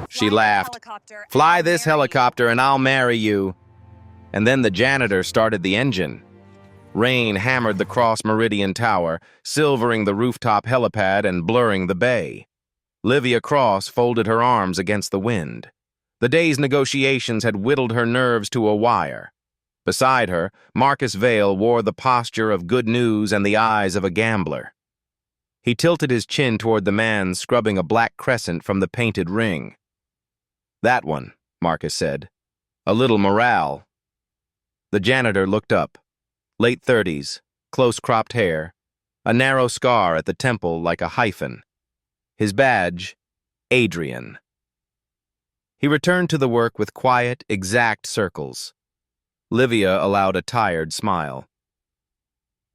She laughed. "Fly this helicopter and I'll marry you." And then the janitor started the engine. Rain hammered the cross-meridian tower, silvering the rooftop helipad and blurring the bay. Livia Cross folded her arms against the wind. The day's negotiations had whittled her nerves to a wire. Beside her, Marcus Vale wore the posture of good news and the eyes of a gambler. He tilted his chin toward the man scrubbing a black crescent from the painted ring. "That one," Marcus said. "A little morale." The janitor looked up. Late 30s, close-cropped hair, a narrow scar at the temple like a hyphen. His badge, Adrian. He returned to the work with quiet, exact circles. Livia allowed a tired smile.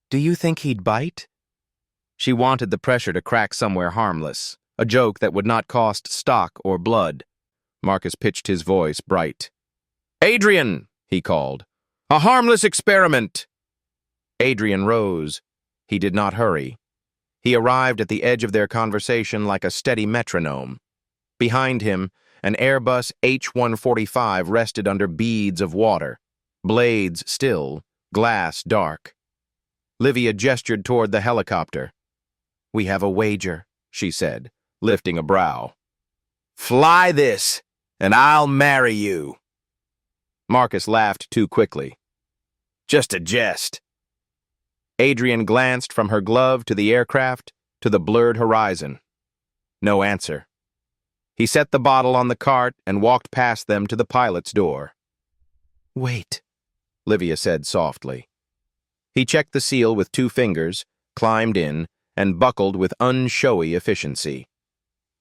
"Do you think he'd bite?" She wanted the pressure to crack somewhere harmless, a joke that would not cost stock or blood. Marcus pitched his voice bright. "Adrian," he called. "A harmless experiment." Adrian rose. He did not hurry. He arrived at the edge of their conversation like a steady metronome. Behind him, an Airbus H-145 rested under beads of water, blades still, glass dark. Livia gestured toward the helicopter. "We have a wager," she said, lifting a brow. "Fly this, and I'll marry you." Marcus laughed too quickly. "Just a jest." Adrian glanced from her glove to the aircraft, to the blurred horizon. No answer. He set the bottle on the cart and walked past them to the pilot's door. "Wait," Livia said softly. He checked the seal with 2 fingers, climbed in, and buckled with unshowy efficiency.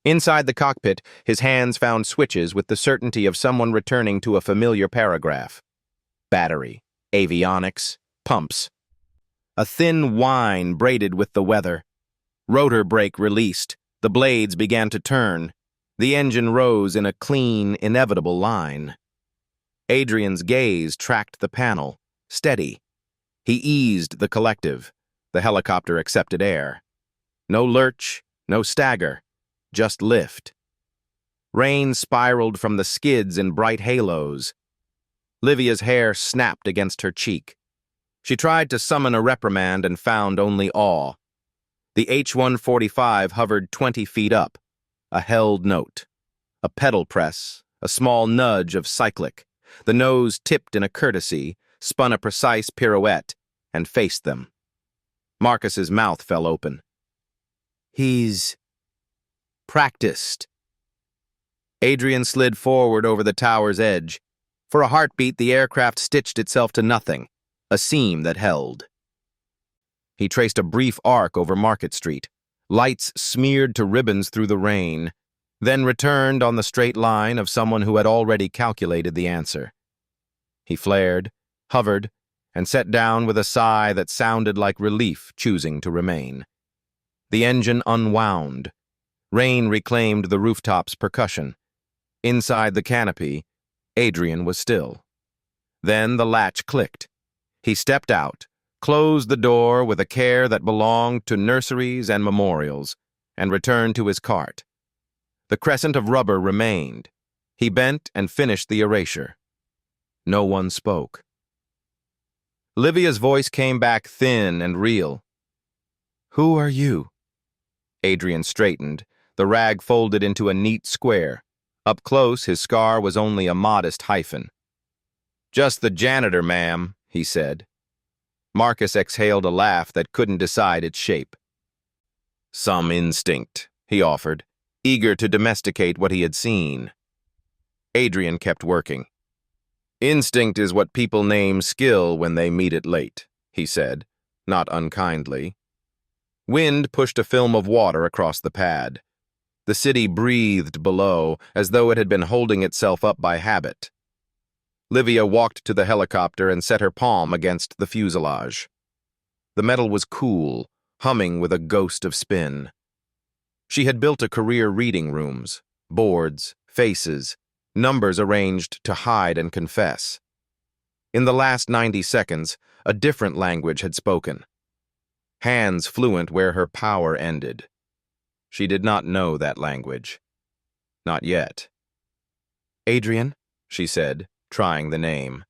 Inside the cockpit, his hands found switches with the certainty of someone returning to a familiar paragraph. Battery, avionics, pumps. A thin whine braided with the weather. Rotor brake released. The blades began to turn. The engine rose in a clean, inevitable line. Adrian's gaze tracked the panel, steady. He eased the collective. The helicopter accepted air. No lurch, no stagger, just lift. Rain spiraled from the skids in bright halos. Livia's hair snapped against her cheek. She tried to summon a reprimand and found only awe. The H-145 hovered 20 feet up, a held note. A pedal press, a small nudge of cyclic. The nose tipped in a courtesy, spun a precise pirouette, and faced them. Marcus's mouth fell open. "He's practiced." Adrian slid forward over the tower's edge. For a heartbeat, the aircraft stitched itself to nothing, a seam that held. He traced a brief arc over Market Street, lights smeared to ribbons through the rain, then returned on the straight line of someone who had already calculated the answer. He flared, hovered, and set down with a sigh that sounded like relief choosing to remain. The engine unwound. Rain reclaimed the rooftop's percussion. Inside the canopy, Adrian was still. Then the latch clicked. He stepped out, closed the door with a care that belonged to nurseries and memorials, and returned to his cart. The crescent of rubber remained. He bent and finished the erasure. No one spoke. Livia's voice came back thin and real. "Who are you?" Adrian straightened, the rag folded into a neat square. Up close, his scar was only a modest hyphen. "Just the janitor, ma'am," he said. Marcus exhaled a laugh that couldn't decide its shape. "Some instinct," he offered, eager to domesticate what he had seen. Adrian kept working. "Instinct is what people name skill when they meet it late," he said, not unkindly. Wind pushed a film of water across the pad. The city breathed below, as though it had been holding itself up by habit. Livia walked to the helicopter and set her palm against the fuselage. The metal was cool, humming with a ghost of spin. She had built a career reading rooms, boards, faces, numbers arranged to hide and confess. In the last 90 seconds, a different language had spoken, hands fluent where her power ended. She did not know that language. Not yet. "Adrian," she said, trying the name.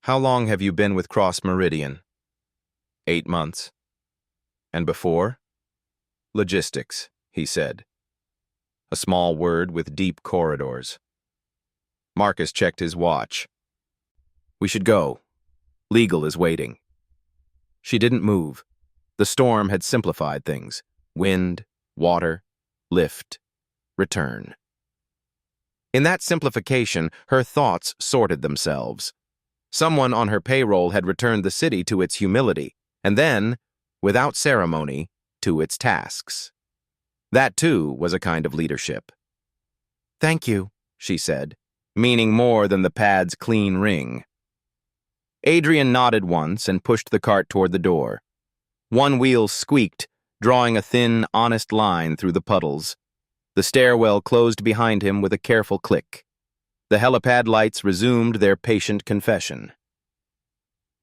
"How long have you been with Cross Meridian?" 8 months. "And before?" "Logistics," he said. A small word with deep corridors. Marcus checked his watch. "We should go. Legal is waiting." She didn't move. The storm had simplified things. Wind, water, lift, return. In that simplification, her thoughts sorted themselves. Someone on her payroll had returned the city to its humility, and then, without ceremony, to its tasks. That, too, was a kind of leadership. "Thank you," she said, meaning more than the pad's clean ring. Adrian nodded once and pushed the cart toward the door. One wheel squeaked, drawing a thin, honest line through the puddles. The stairwell closed behind him with a careful click. The helipad lights resumed their patient confession.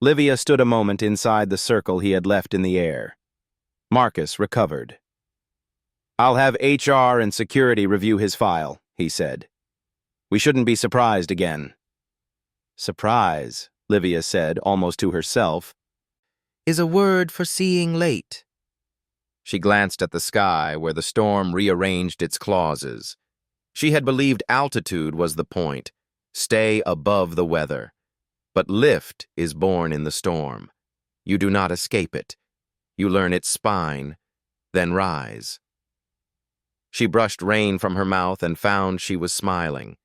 Livia stood a moment inside the circle he had left in the air. Marcus recovered. "I'll have HR and security review his file," he said. "We shouldn't be surprised again." "Surprise," Livia said, almost to herself, "is a word for seeing late." She glanced at the sky where the storm rearranged its clauses. She had believed altitude was the point, stay above the weather. But lift is born in the storm. You do not escape it. You learn its spine, then rise. She brushed rain from her mouth and found she was smiling.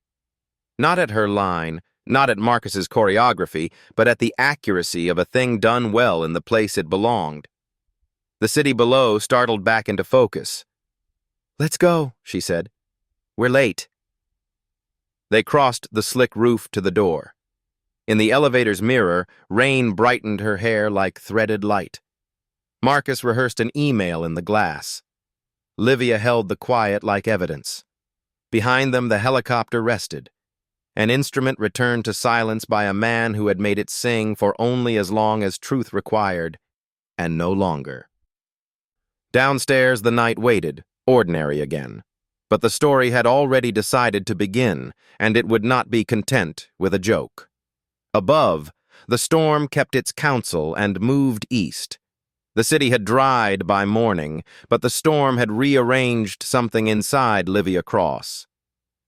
Not at her line, not at Marcus's choreography, but at the accuracy of a thing done well in the place it belonged. The city below startled back into focus. "Let's go," she said. "We're late." They crossed the slick roof to the door. In the elevator's mirror, rain brightened her hair like threaded light. Marcus rehearsed an email in the glass. Livia held the quiet like evidence. Behind them, the helicopter rested. An instrument returned to silence by a man who had made it sing for only as long as truth required, and no longer. Downstairs, the night waited, ordinary again. But the story had already decided to begin, and it would not be content with a joke. Above, the storm kept its counsel and moved east. The city had dried by morning, but the storm had rearranged something inside Livia Cross.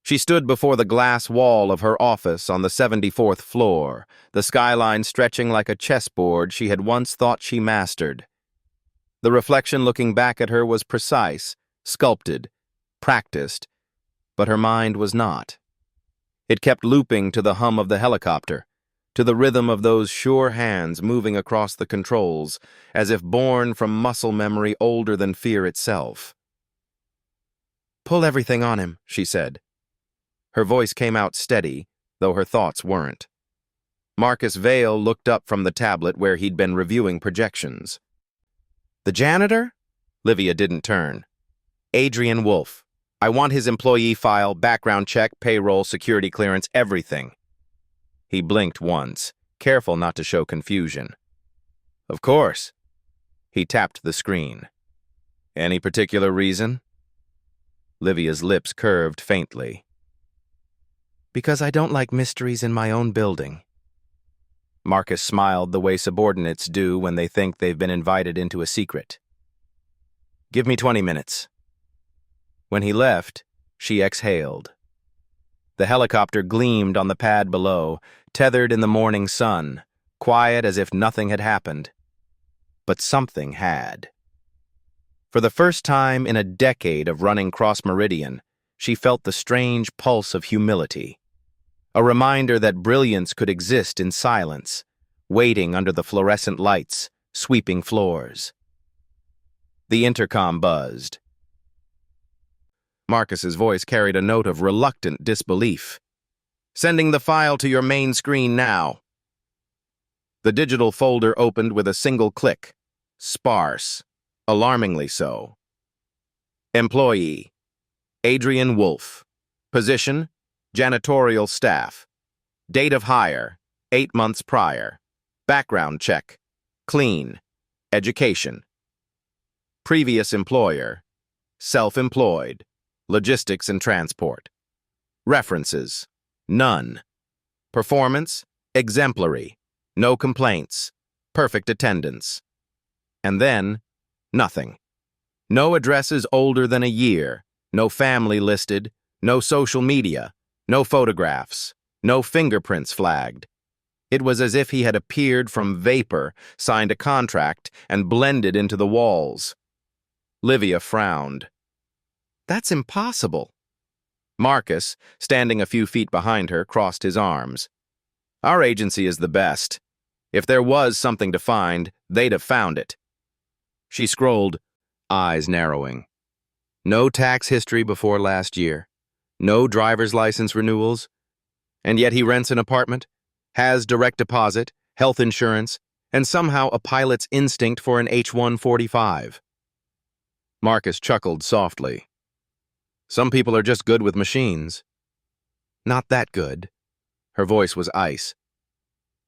She stood before the glass wall of her office on the 74th floor, the skyline stretching like a chessboard she had once thought she mastered. The reflection looking back at her was precise, sculpted, practiced, but her mind was not. It kept looping to the hum of the helicopter, to the rhythm of those sure hands moving across the controls, as if born from muscle memory older than fear itself. "Pull everything on him," she said. Her voice came out steady, though her thoughts weren't. Marcus Vale looked up from the tablet where he'd been reviewing projections. "The janitor?" Livia didn't turn. "Adrian Wolfe. I want his employee file, background check, payroll, security clearance, everything." He blinked once, careful not to show confusion. "Of course." He tapped the screen. "Any particular reason?" Livia's lips curved faintly. "Because I don't like mysteries in my own building." Marcus smiled the way subordinates do when they think they've been invited into a secret. "Give me 20 minutes. When he left, she exhaled. The helicopter gleamed on the pad below, tethered in the morning sun, quiet as if nothing had happened. But something had. For the first time in a decade of running Cross Meridian, she felt the strange pulse of humility. A reminder that brilliance could exist in silence, waiting under the fluorescent lights, sweeping floors. The intercom buzzed. Marcus's voice carried a note of reluctant disbelief. "Sending the file to your main screen now." The digital folder opened with a single click. Sparse. Alarmingly so. Employee: Adrian Wolfe. Position: janitorial staff. Date of hire: 8 months prior. Background check: clean. Education: Previous employer, self-employed, logistics and transport. References, none. Performance, exemplary, no complaints, perfect attendance. And then, nothing. No addresses older than a year, no family listed, no social media, no photographs, no fingerprints flagged. It was as if he had appeared from vapor, signed a contract, and blended into the walls. Livia frowned. That's impossible. Marcus, standing a few feet behind her, crossed his arms. Our agency is the best. If there was something to find, they'd have found it. She scrolled, eyes narrowing. No tax history before last year. No driver's license renewals. And yet he rents an apartment, has direct deposit, health insurance, and somehow a pilot's instinct for an H-145. Marcus chuckled softly. Some people are just good with machines. Not that good. Her voice was ice.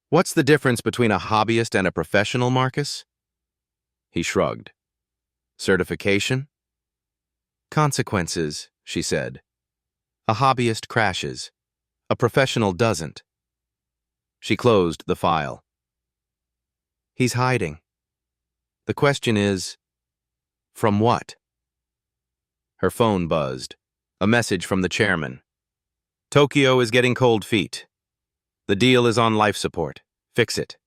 What's the difference between a hobbyist and a professional, Marcus? He shrugged. Certification? Consequences, she said. A hobbyist crashes. A professional doesn't. She closed the file. He's hiding. The question is, from what? Her phone buzzed. A message from the chairman. Tokyo is getting cold feet. The deal is on life support. Fix it.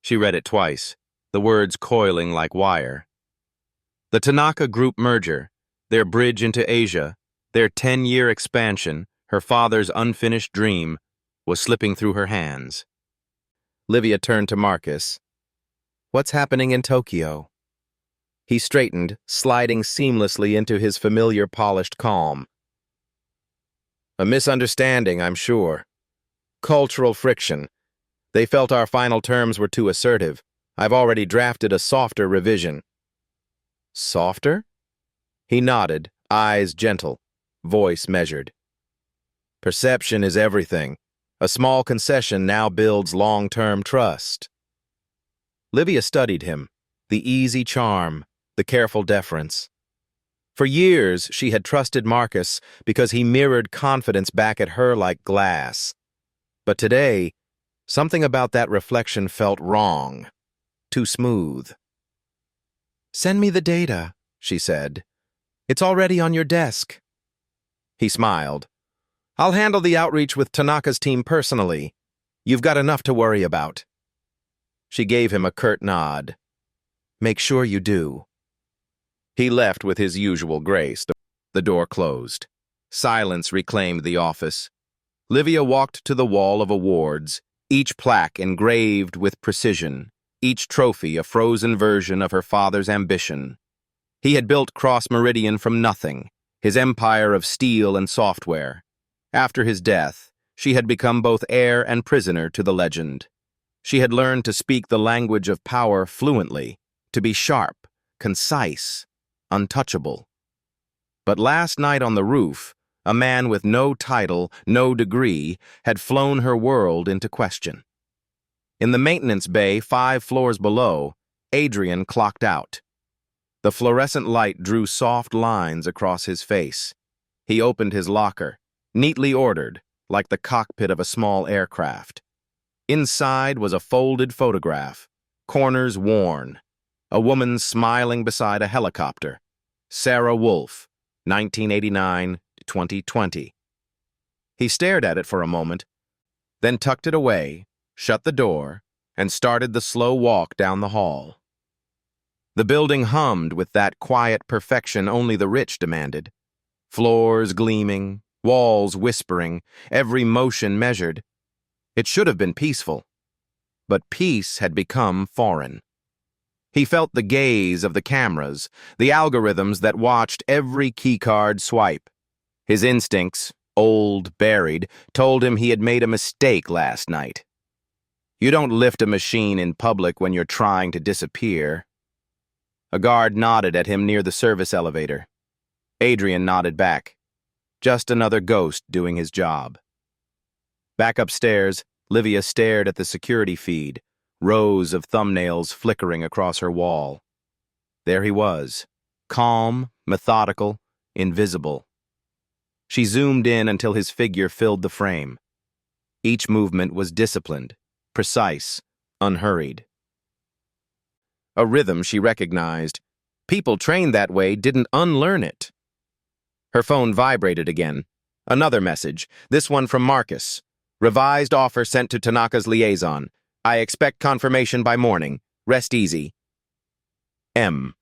She read it twice, the words coiling like wire. The Tanaka Group merger, their bridge into Asia, their 10-year expansion, her father's unfinished dream, was slipping through her hands. Livia turned to Marcus. What's happening in Tokyo? He straightened, sliding seamlessly into his familiar polished calm. A misunderstanding, I'm sure. Cultural friction. They felt our final terms were too assertive. I've already drafted a softer revision. Softer? He nodded, eyes gentle, voice measured. Perception is everything. A small concession now builds long-term trust. Livia studied him, the easy charm, the careful deference. For years, she had trusted Marcus because he mirrored confidence back at her like glass. But today, something about that reflection felt wrong, too smooth. Send me the data, she said. It's already on your desk. He smiled. I'll handle the outreach with Tanaka's team personally. You've got enough to worry about. She gave him a curt nod. Make sure you do. He left with his usual grace. The door closed. Silence reclaimed the office. Livia walked to the wall of awards, each plaque engraved with precision, each trophy a frozen version of her father's ambition. He had built Cross Meridian from nothing, his empire of steel and software. After his death, she had become both heir and prisoner to the legend. She had learned to speak the language of power fluently, to be sharp, concise, untouchable. But last night on the roof, a man with no title, no degree, had flown her world into question. In the maintenance bay 5 floors below, Adrian clocked out. The fluorescent light drew soft lines across his face. He opened his locker, neatly ordered, like the cockpit of a small aircraft. Inside was a folded photograph, corners worn. A woman smiling beside a helicopter. Sarah Wolfe, 1989-2020. He stared at it for a moment, then tucked it away, shut the door, and started the slow walk down the hall. The building hummed with that quiet perfection only the rich demanded. Floors gleaming, walls whispering, every motion measured. It should have been peaceful, but peace had become foreign. He felt the gaze of the cameras, the algorithms that watched every keycard swipe. His instincts, old, buried, told him he had made a mistake last night. You don't lift a machine in public when you're trying to disappear. A guard nodded at him near the service elevator. Adrian nodded back. Just another ghost doing his job. Back upstairs, Livia stared at the security feed, rows of thumbnails flickering across her wall. There he was, calm, methodical, invisible. She zoomed in until his figure filled the frame. Each movement was disciplined, precise, unhurried. A rhythm she recognized. People trained that way didn't unlearn it. Her phone vibrated again. Another message, this one from Marcus. Revised offer sent to Tanaka's liaison. I expect confirmation by morning. Rest easy. M.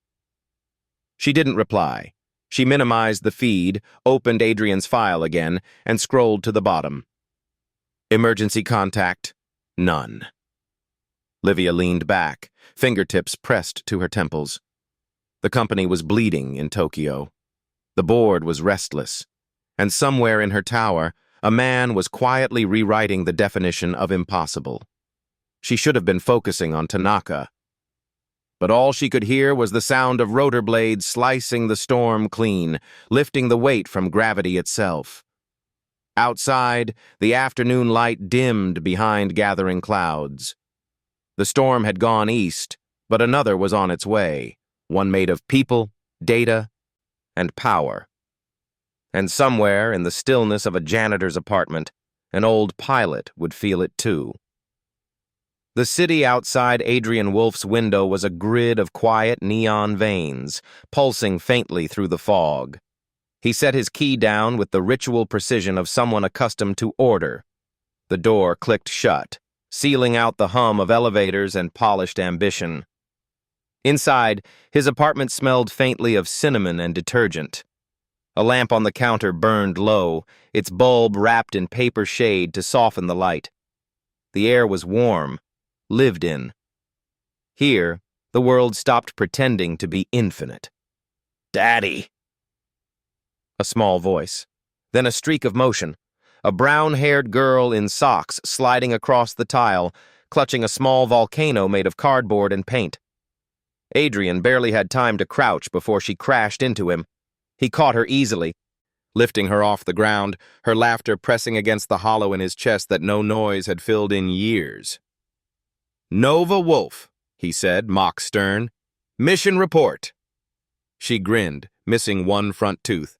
She didn't reply. She minimized the feed, opened Adrian's file again, and scrolled to the bottom. Emergency contact? None. Livia leaned back, fingertips pressed to her temples. The company was bleeding in Tokyo. The board was restless, and somewhere in her tower, a man was quietly rewriting the definition of impossible. She should have been focusing on Tanaka. But all she could hear was the sound of rotor blades slicing the storm clean, lifting the weight from gravity itself. Outside, the afternoon light dimmed behind gathering clouds. The storm had gone east, but another was on its way, one made of people, data, and power. And somewhere in the stillness of a janitor's apartment, an old pilot would feel it too. The city outside Adrian Wolfe's window was a grid of quiet neon veins, pulsing faintly through the fog. He set his key down with the ritual precision of someone accustomed to order. The door clicked shut, sealing out the hum of elevators and polished ambition. Inside, his apartment smelled faintly of cinnamon and detergent. A lamp on the counter burned low, its bulb wrapped in paper shade to soften the light. The air was warm, lived in. Here, the world stopped pretending to be infinite. Daddy! A small voice, then a streak of motion. A brown-haired girl in socks sliding across the tile, clutching a small volcano made of cardboard and paint. Adrian barely had time to crouch before she crashed into him. He caught her easily, lifting her off the ground, her laughter pressing against the hollow in his chest that no noise had filled in years. Nova Wolfe, he said, mock stern. Mission report. She grinned, missing one front tooth.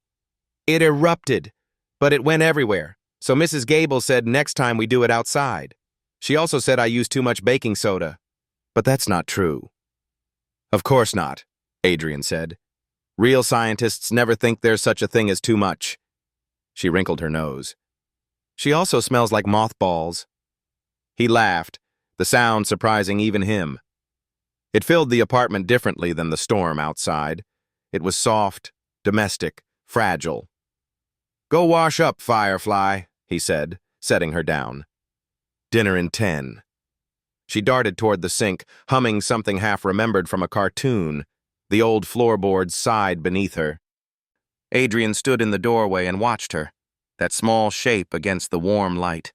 It erupted, but it went everywhere, so Mrs. Gable said next time we do it outside. She also said I used too much baking soda. But that's not true. Of course not, Adrian said. Real scientists never think there's such a thing as too much. She wrinkled her nose. She also smells like mothballs. He laughed, the sound surprising even him. It filled the apartment differently than the storm outside. It was soft, domestic, fragile. Go wash up, Firefly, he said, setting her down. Dinner in 10. She darted toward the sink, humming something half-remembered from a cartoon. The old floorboards sighed beneath her. Adrian stood in the doorway and watched her, that small shape against the warm light.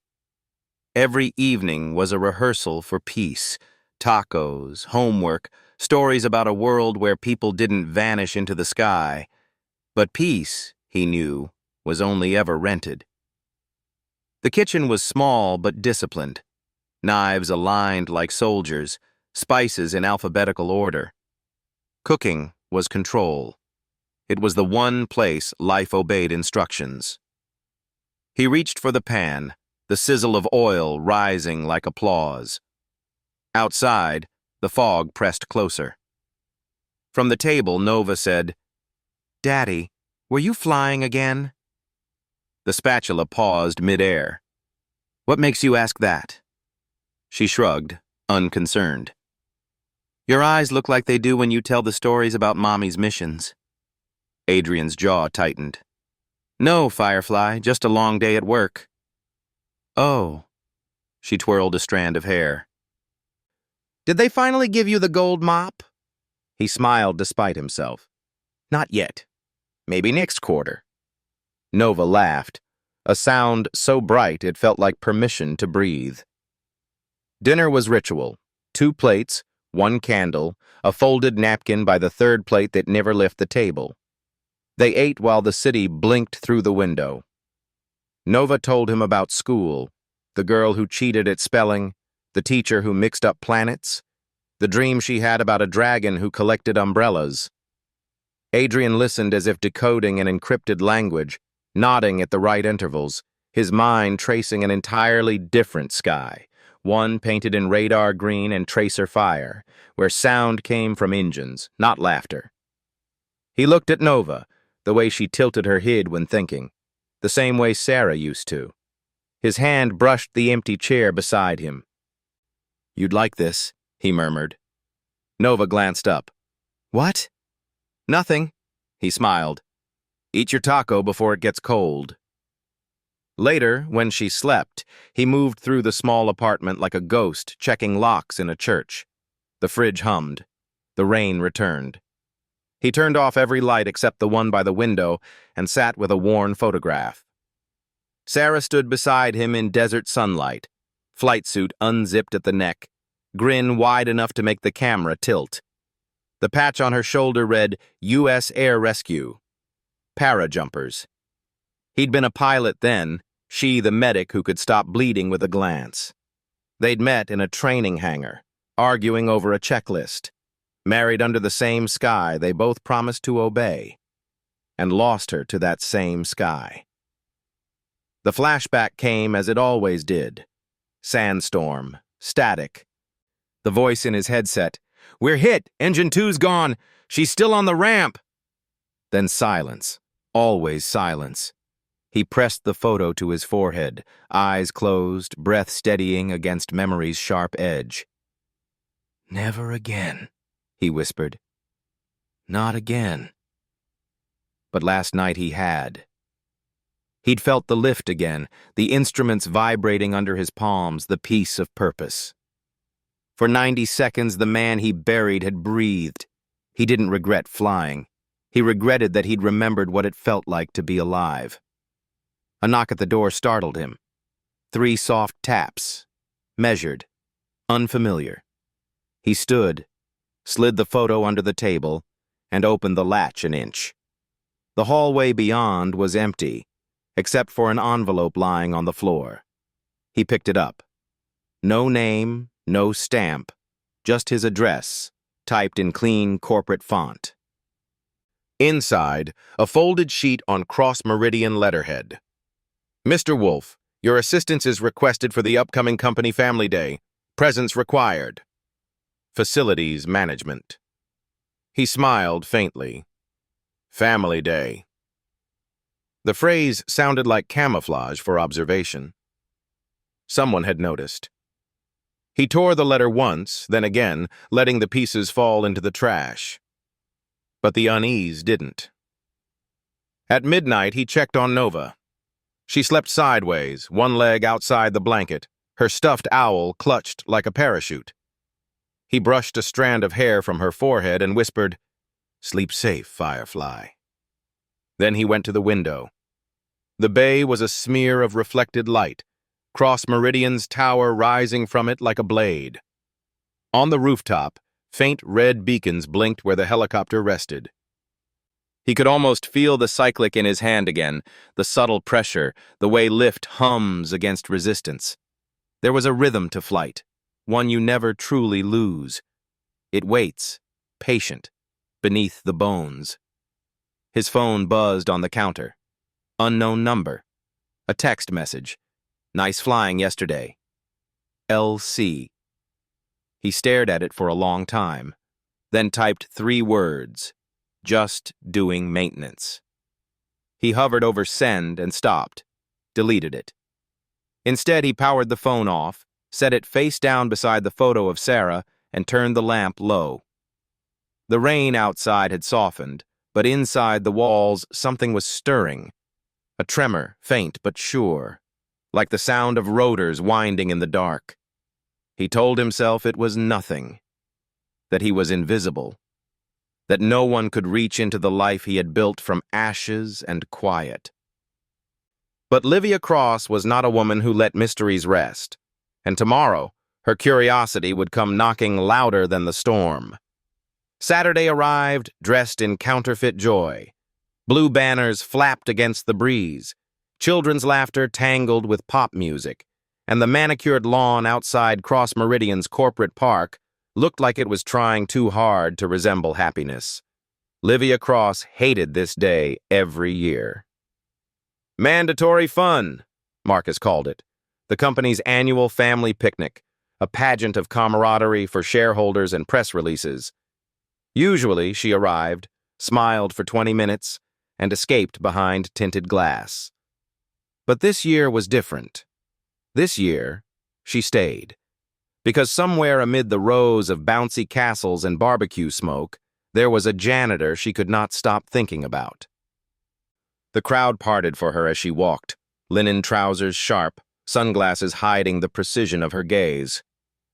Every evening was a rehearsal for peace, tacos, homework, stories about a world where people didn't vanish into the sky. But peace, he knew, was only ever rented. The kitchen was small but disciplined. Knives aligned like soldiers, spices in alphabetical order. Cooking was control. It was the one place life obeyed instructions. He reached for the pan, the sizzle of oil rising like applause. Outside, the fog pressed closer. From the table, Nova said, Daddy, were you flying again? The spatula paused mid-air. What makes you ask that? She shrugged, unconcerned. Your eyes look like they do when you tell the stories about Mommy's missions. Adrian's jaw tightened. No, Firefly, just a long day at work. Oh. She twirled a strand of hair. Did they finally give you the gold mop? He smiled despite himself. Not yet. Maybe next quarter. Nova laughed, a sound so bright it felt like permission to breathe. Dinner was ritual. 2 plates, 1 candle, a folded napkin by the 3rd plate that never left the table. They ate while the city blinked through the window. Nova told him about school, the girl who cheated at spelling, the teacher who mixed up planets. the dream she had about a dragon who collected umbrellas. Adrian listened as if decoding an encrypted language, nodding at the right intervals, his mind tracing an entirely different sky, one painted in radar green and tracer fire, where sound came from engines, not laughter. He looked at Nova, the way she tilted her head when thinking, the same way Sarah used to. His hand brushed the empty chair beside him. "You'd like this," he murmured. Nova glanced up. "What?" "Nothing," he smiled. "Eat your taco before it gets cold." Later, when she slept, he moved through the small apartment like a ghost, checking locks in a church. The fridge hummed. The rain returned. He turned off every light except the one by the window and sat with a worn photograph. Sarah stood beside him in desert sunlight, flight suit unzipped at the neck, grin wide enough to make the camera tilt. The patch on her shoulder read, U.S. Air Rescue. Parajumpers. He'd been a pilot then, she the medic who could stop bleeding with a glance. They'd met in a training hangar, arguing over a checklist. Married under the same sky they both promised to obey, and lost her to that same sky. The flashback came as it always did. Sandstorm. Static. The voice in his headset. "We're hit! Engine 2's gone! She's still on the ramp!" Then silence. Always silence. He pressed the photo to his forehead, eyes closed, breath steadying against memory's sharp edge. "Never again," he whispered. "Not again." But last night he had. He'd felt the lift again, the instruments vibrating under his palms, the peace of purpose. For 90 seconds, the man he buried had breathed. He didn't regret flying. He regretted that he'd remembered what it felt like to be alive. A knock at the door startled him. 3 soft taps. Measured. Unfamiliar. He stood, slid the photo under the table, and opened the latch an inch. The hallway beyond was empty, except for an envelope lying on the floor. He picked it up. No name, no stamp, just his address, typed in clean corporate font. Inside, a folded sheet on cross-meridian letterhead. "Mr. Wolfe, your assistance is requested for the upcoming company family day. Presence required. Facilities management." He smiled faintly. Family day. The phrase sounded like camouflage for observation. Someone had noticed. He tore the letter once, then again, letting the pieces fall into the trash. But the unease didn't. At midnight, he checked on Nova. She slept sideways, one leg outside the blanket, her stuffed owl clutched like a parachute. He brushed a strand of hair from her forehead and whispered, "Sleep safe, Firefly." Then he went to the window. The bay was a smear of reflected light, Cross Meridian's tower rising from it like a blade. On the rooftop, faint red beacons blinked where the helicopter rested. He could almost feel the cyclic in his hand again, the subtle pressure, the way lift hums against resistance. There was a rhythm to flight, one you never truly lose. It waits, patient, beneath the bones. His phone buzzed on the counter. Unknown number. A text message. "Nice flying yesterday. LC." He stared at it for a long time, then typed 3 words. Just doing maintenance. He hovered over send and stopped, deleted it. Instead, he powered the phone off, set it face down beside the photo of Sarah, and turned the lamp low. The rain outside had softened, but inside the walls something was stirring. A tremor, faint but sure, like the sound of rotors winding in the dark. He told himself it was nothing, that he was invisible, that no one could reach into the life he had built from ashes and quiet. But Livia Cross was not a woman who let mysteries rest, and tomorrow her curiosity would come knocking louder than the storm. Saturday arrived, dressed in counterfeit joy. Blue banners flapped against the breeze, children's laughter tangled with pop music, and the manicured lawn outside Cross Meridian's corporate park looked like it was trying too hard to resemble happiness. Livia Cross hated this day every year. Mandatory fun, Marcus called it, the company's annual family picnic, a pageant of camaraderie for shareholders and press releases. Usually, she arrived, smiled for 20 minutes, and escaped behind tinted glass. But this year was different. This year, she stayed. Because somewhere amid the rows of bouncy castles and barbecue smoke, there was a janitor she could not stop thinking about. The crowd parted for her as she walked, linen trousers sharp, sunglasses hiding the precision of her gaze.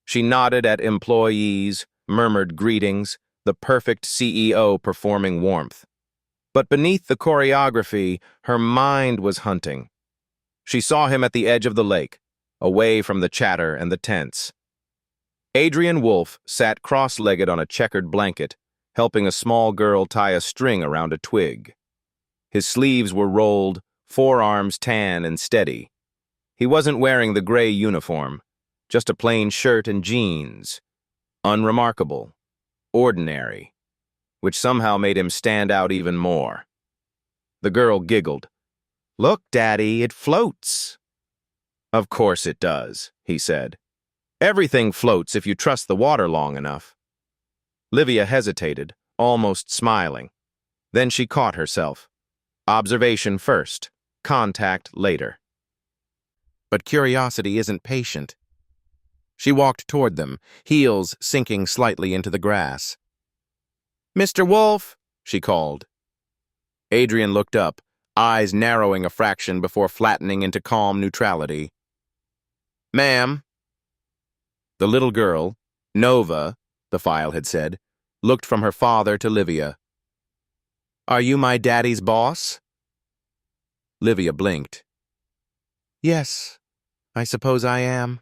She nodded at employees, murmured greetings, the perfect CEO performing warmth. But beneath the choreography, her mind was hunting. She saw him at the edge of the lake, away from the chatter and the tents. Adrian Wolfe sat cross-legged on a checkered blanket, helping a small girl tie a string around a twig. His sleeves were rolled, forearms tan and steady. He wasn't wearing the gray uniform, just a plain shirt and jeans. Unremarkable, ordinary, which somehow made him stand out even more. The girl giggled. "Look, Daddy, it floats." "Of course it does," he said. "Everything floats if you trust the water long enough." Livia hesitated, almost smiling. Then she caught herself. Observation first, contact later. But curiosity isn't patient. She walked toward them, heels sinking slightly into the grass. "Mr. Wolfe," she called. Adrian looked up, eyes narrowing a fraction before flattening into calm neutrality. "Ma'am." The little girl, Nova, the file had said, looked from her father to Livia. "Are you my daddy's boss?" Livia blinked. "Yes, I suppose I am."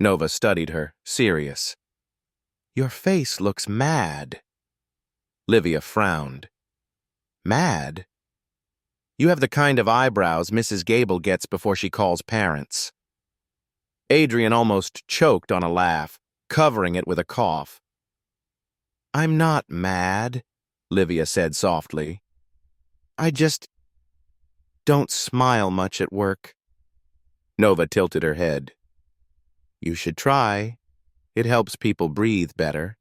Nova studied her, serious. "Your face looks mad." Livia frowned. "Mad? You have the kind of eyebrows Mrs. Gable gets before she calls parents." Adrian almost choked on a laugh, covering it with a cough. "I'm not mad," Livia said softly. "I just don't smile much at work." Nova tilted her head. "You should try. It helps people breathe better."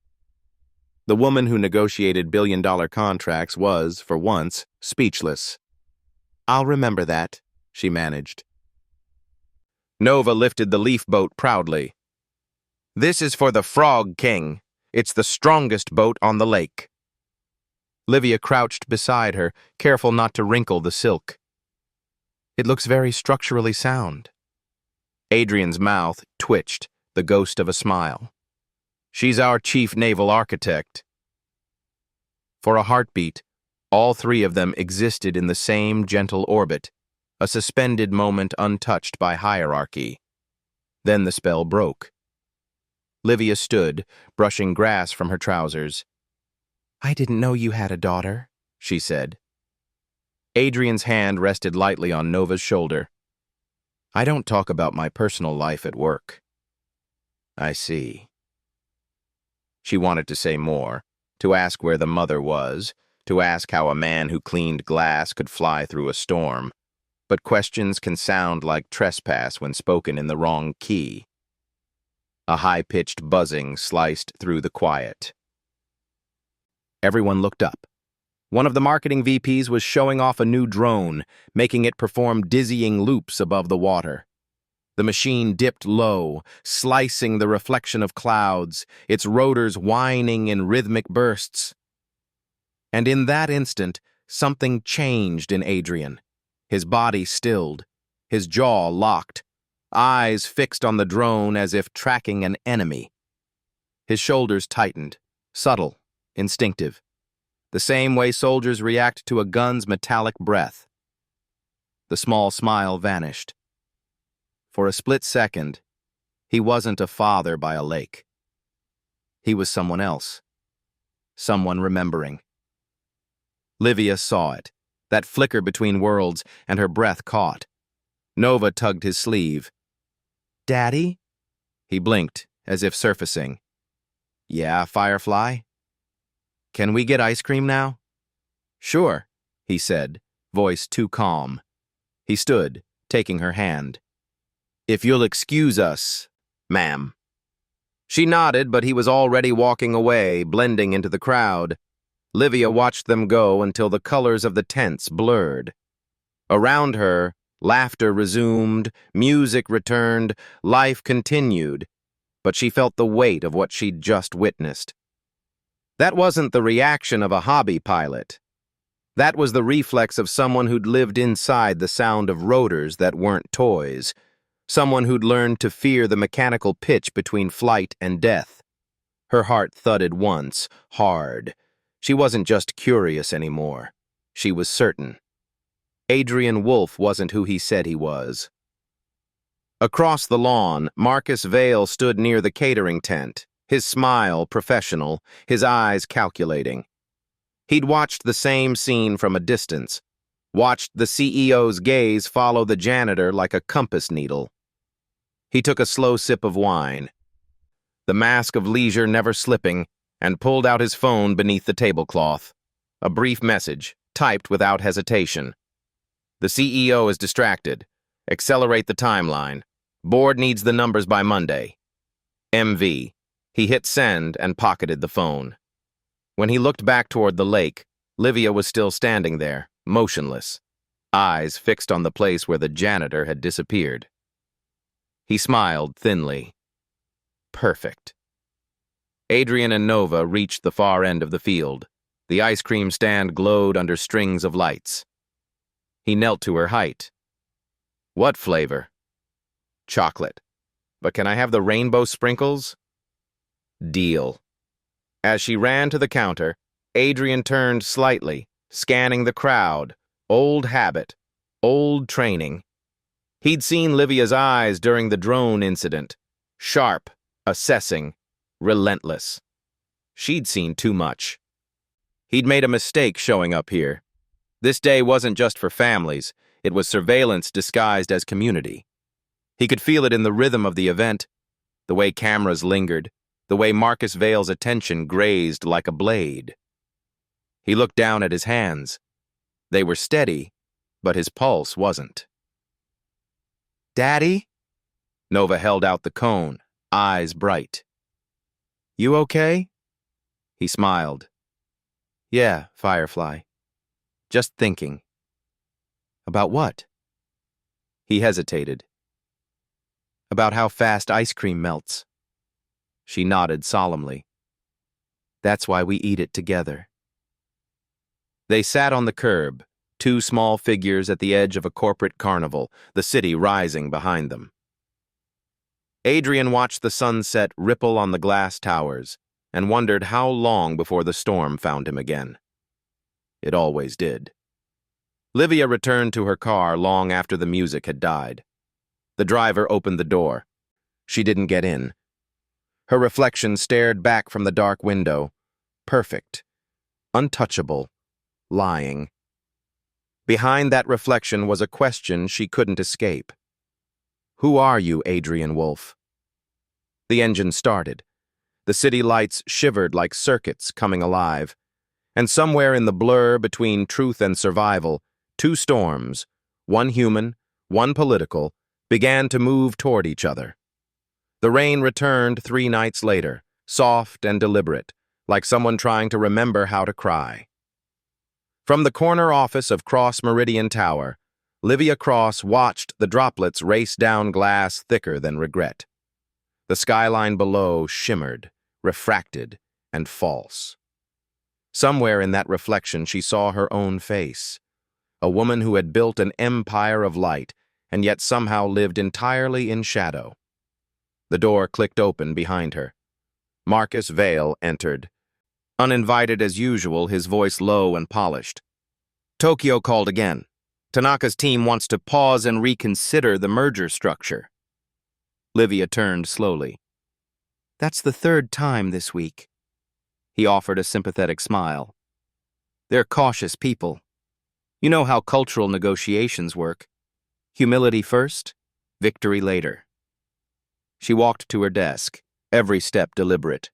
The woman who negotiated billion-dollar contracts was, for once, speechless. "I'll remember that," she managed. Nova lifted the leaf boat proudly. "This is for the Frog King. It's the strongest boat on the lake." Livia crouched beside her, careful not to wrinkle the silk. "It looks very structurally sound." Adrian's mouth twitched, the ghost of a smile. "She's our chief naval architect." For a heartbeat, all three of them existed in the same gentle orbit, a suspended moment untouched by hierarchy. Then the spell broke. Livia stood, brushing grass from her trousers. "I didn't know you had a daughter," she said. Adrian's hand rested lightly on Nova's shoulder. "I don't talk about my personal life at work." "I see." She wanted to say more, to ask where the mother was, to ask how a man who cleaned glass could fly through a storm. But questions can sound like trespass when spoken in the wrong key. A high-pitched buzzing sliced through the quiet. Everyone looked up. One of the marketing VPs was showing off a new drone, making it perform dizzying loops above the water. The machine dipped low, slicing the reflection of clouds, its rotors whining in rhythmic bursts. And in that instant, something changed in Adrian. His body stilled, his jaw locked, eyes fixed on the drone as if tracking an enemy. His shoulders tightened, subtle, instinctive, the same way soldiers react to a gun's metallic breath. The small smile vanished. For a split second, he wasn't a father by a lake. He was someone else, someone remembering. Livia saw it, that flicker between worlds, and her breath caught. Nova tugged his sleeve. "Daddy?" He blinked, as if surfacing. Yeah, Firefly? Can we get ice cream now? Sure, he said, voice too calm. He stood, taking her hand. If you'll excuse us, ma'am. She nodded, but he was already walking away, blending into the crowd. Livia watched them go until the colors of the tents blurred. Around her, laughter resumed, music returned, life continued, but she felt the weight of what she'd just witnessed. That wasn't the reaction of a hobby pilot. That was the reflex of someone who'd lived inside the sound of rotors that weren't toys, someone who'd learned to fear the mechanical pitch between flight and death. Her heart thudded once, hard. She wasn't just curious anymore. She was certain. Adrian Wolfe wasn't who he said he was. Across the lawn, Marcus Vale stood near the catering tent, his smile professional, his eyes calculating. He'd watched the same scene from a distance, watched the CEO's gaze follow the janitor like a compass needle. He took a slow sip of wine, the mask of leisure never slipping, and pulled out his phone beneath the tablecloth. A brief message, typed without hesitation. The CEO is distracted. Accelerate the timeline. Board needs the numbers by Monday. MV. He hit send and pocketed the phone. When he looked back toward the lake, Livia was still standing there, motionless, eyes fixed on the place where the janitor had disappeared. He smiled thinly. Perfect. Adrian and Nova reached the far end of the field. The ice cream stand glowed under strings of lights. He knelt to her height. What flavor? Chocolate. But can I have the rainbow sprinkles? Deal. As she ran to the counter, Adrian turned slightly, scanning the crowd. Old habit. Old training. He'd seen Livia's eyes during the drone incident. Sharp, assessing, relentless. She'd seen too much. He'd made a mistake showing up here. This day wasn't just for families, it was surveillance disguised as community. He could feel it in the rhythm of the event, the way cameras lingered, the way Marcus Vale's attention grazed like a blade. He looked down at his hands. They were steady, but his pulse wasn't. Daddy? Nova held out the cone, eyes bright. You okay? He smiled. Yeah, Firefly. Just thinking. About what? He hesitated. About how fast ice cream melts. She nodded solemnly. That's why we eat it together. They sat on the curb, two small figures at the edge of a corporate carnival, the city rising behind them. Adrian watched the sunset ripple on the glass towers and wondered how long before the storm found him again. It always did. Livia returned to her car long after the music had died. The driver opened the door. She didn't get in. Her reflection stared back from the dark window. Perfect. Untouchable. Lying. Behind that reflection was a question she couldn't escape. Who are you, Adrian Wolfe? The engine started. The city lights shivered like circuits coming alive. And somewhere in the blur between truth and survival, two storms, one human, one political, began to move toward each other. The rain returned 3 nights later, soft and deliberate, like someone trying to remember how to cry. From the corner office of Cross Meridian Tower, Livia Cross watched the droplets race down glass thicker than regret. The skyline below shimmered, refracted, and false. Somewhere in that reflection she saw her own face, a woman who had built an empire of light and yet somehow lived entirely in shadow. The door clicked open behind her. Marcus Vale entered. Uninvited as usual, his voice low and polished. Tokyo called again. Tanaka's team wants to pause and reconsider the merger structure. Livia turned slowly. That's the 3rd time this week. He offered a sympathetic smile. They're cautious people. You know how cultural negotiations work. Humility first, victory later. She walked to her desk, every step deliberate.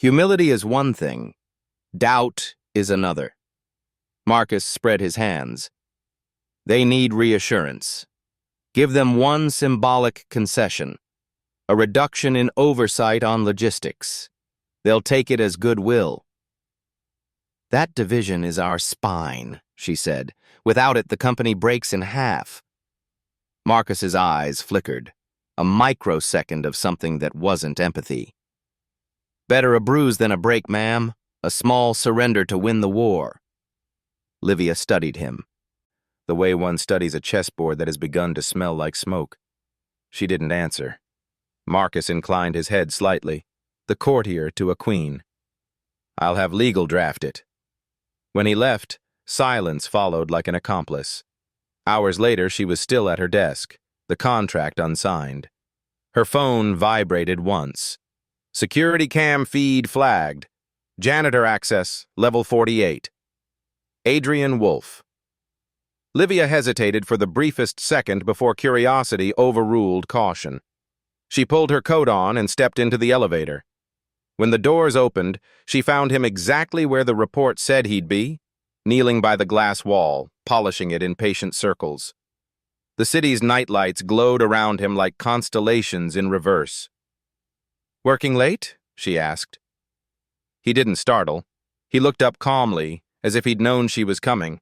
Humility is one thing, doubt is another. Marcus spread his hands. They need reassurance. Give them one symbolic concession, a reduction in oversight on logistics. They'll take it as goodwill. That division is our spine, she said. Without it, the company breaks in half. Marcus's eyes flickered, a microsecond of something that wasn't empathy. Better a bruise than a break, ma'am. A small surrender to win the war. Livia studied him, the way one studies a chessboard that has begun to smell like smoke. She didn't answer. Marcus inclined his head slightly, the courtier to a queen. I'll have legal draft it. When he left, silence followed like an accomplice. Hours later, she was still at her desk, the contract unsigned. Her phone vibrated once. Security cam feed flagged. Janitor access, level 48. Adrian Wolfe. Livia hesitated for the briefest second before curiosity overruled caution. She pulled her coat on and stepped into the elevator. When the doors opened, she found him exactly where the report said he'd be, kneeling by the glass wall, polishing it in patient circles. The city's nightlights glowed around him like constellations in reverse. "Working late?" she asked. He didn't startle. He looked up calmly, as if he'd known she was coming.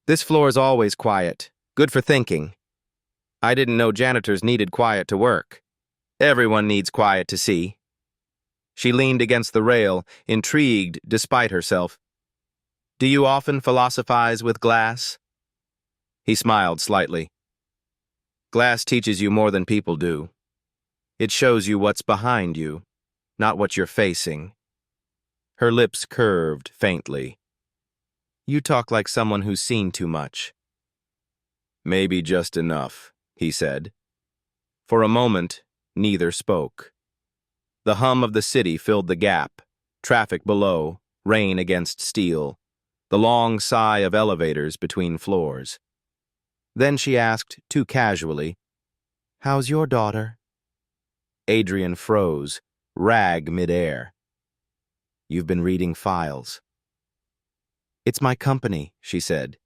"This floor's always quiet. Good for thinking. I didn't know janitors needed quiet to work. Everyone needs quiet to see." She leaned against the rail, intrigued despite herself. "Do you often philosophize with glass?" He smiled slightly. "Glass teaches you more than people do. It shows you what's behind you, not what you're facing." Her lips curved faintly. "You talk like someone who's seen too much." "Maybe just enough," he said. For a moment, neither spoke. The hum of the city filled the gap, traffic below, rain against steel, the long sigh of elevators between floors. Then she asked, too casually, "How's your daughter?" Adrian froze, rag midair. "You've been reading files." "It's my company," she said.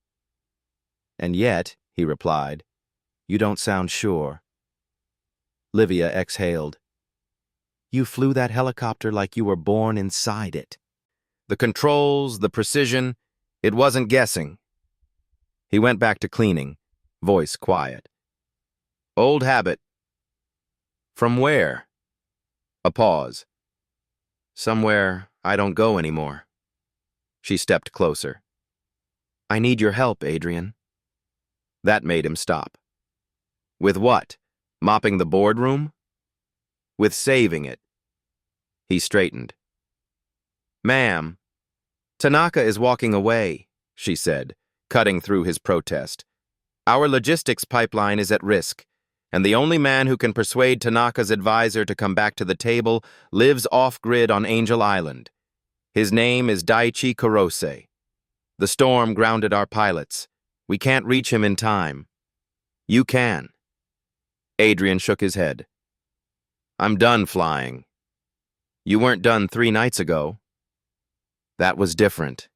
"And yet," he replied, "you don't sound sure." Livia exhaled. "You flew that helicopter like you were born inside it." The controls, the precision, it wasn't guessing. He went back to cleaning, voice quiet. "Old habit." "From where?" A pause. "Somewhere I don't go anymore." She stepped closer. "I need your help, Adrian." That made him stop. "With what? Mopping the boardroom?" "With saving it." He straightened. "Ma'am, Tanaka is walking away," she said, cutting through his protest. "Our logistics pipeline is at risk, and the only man who can persuade Tanaka's advisor to come back to the table lives off-grid on Angel Island. His name is Daichi Kurose. The storm grounded our pilots. We can't reach him in time. You can." Adrian shook his head. "I'm done flying." "You weren't done 3 nights ago." "That was different."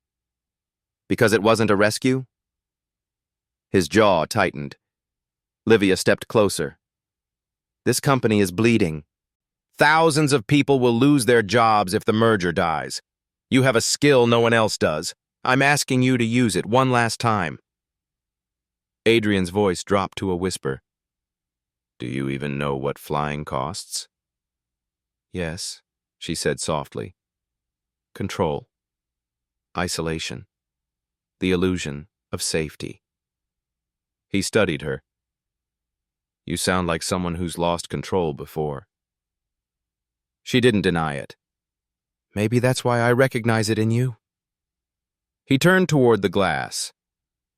"Because it wasn't a rescue?" His jaw tightened. Livia stepped closer. "This company is bleeding. Thousands of people will lose their jobs if the merger dies. You have a skill no one else does. I'm asking you to use it one last time." Adrian's voice dropped to a whisper. "Do you even know what flying costs?" "Yes," she said softly. "Control. Isolation. The illusion of safety." He studied her. "You sound like someone who's lost control before." She didn't deny it. "Maybe that's why I recognize it in you." He turned toward the glass.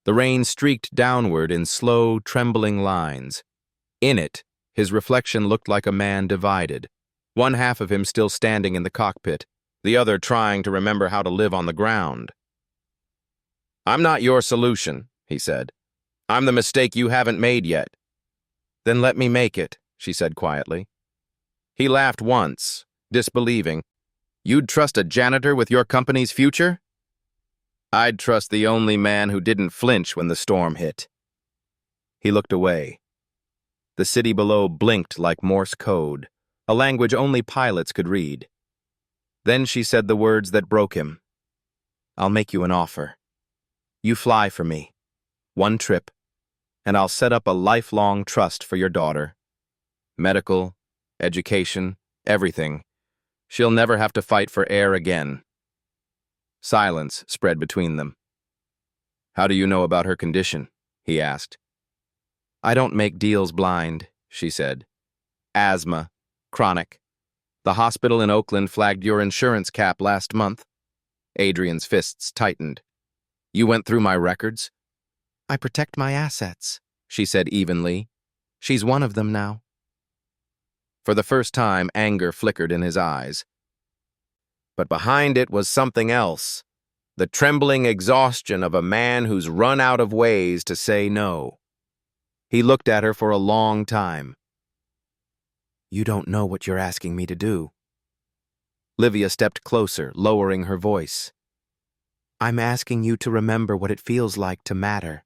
The rain streaked downward in slow, trembling lines. In it, his reflection looked like a man divided, one half of him still standing in the cockpit, the other trying to remember how to live on the ground. "I'm not your solution," he said. "I'm the mistake you haven't made yet." "Then let me make it," she said quietly. He laughed once, disbelieving. You'd trust a janitor with your company's future? I'd trust the only man who didn't flinch when the storm hit. He looked away. The city below blinked like Morse code, a language only pilots could read. Then she said the words that broke him. I'll make you an offer. You fly for me. One trip, and I'll set up a lifelong trust for your daughter. Medical, education, everything. She'll never have to fight for air again. Silence spread between them. How do you know about her condition? He asked. I don't make deals blind, she said. Asthma, chronic. The hospital in Oakland flagged your insurance cap last month. Adrian's fists tightened. You went through my records? I protect my assets, she said evenly. She's one of them now. For the first time, anger flickered in his eyes. But behind it was something else, the trembling exhaustion of a man who's run out of ways to say no. He looked at her for a long time. You don't know what you're asking me to do. Livia stepped closer, lowering her voice. I'm asking you to remember what it feels like to matter.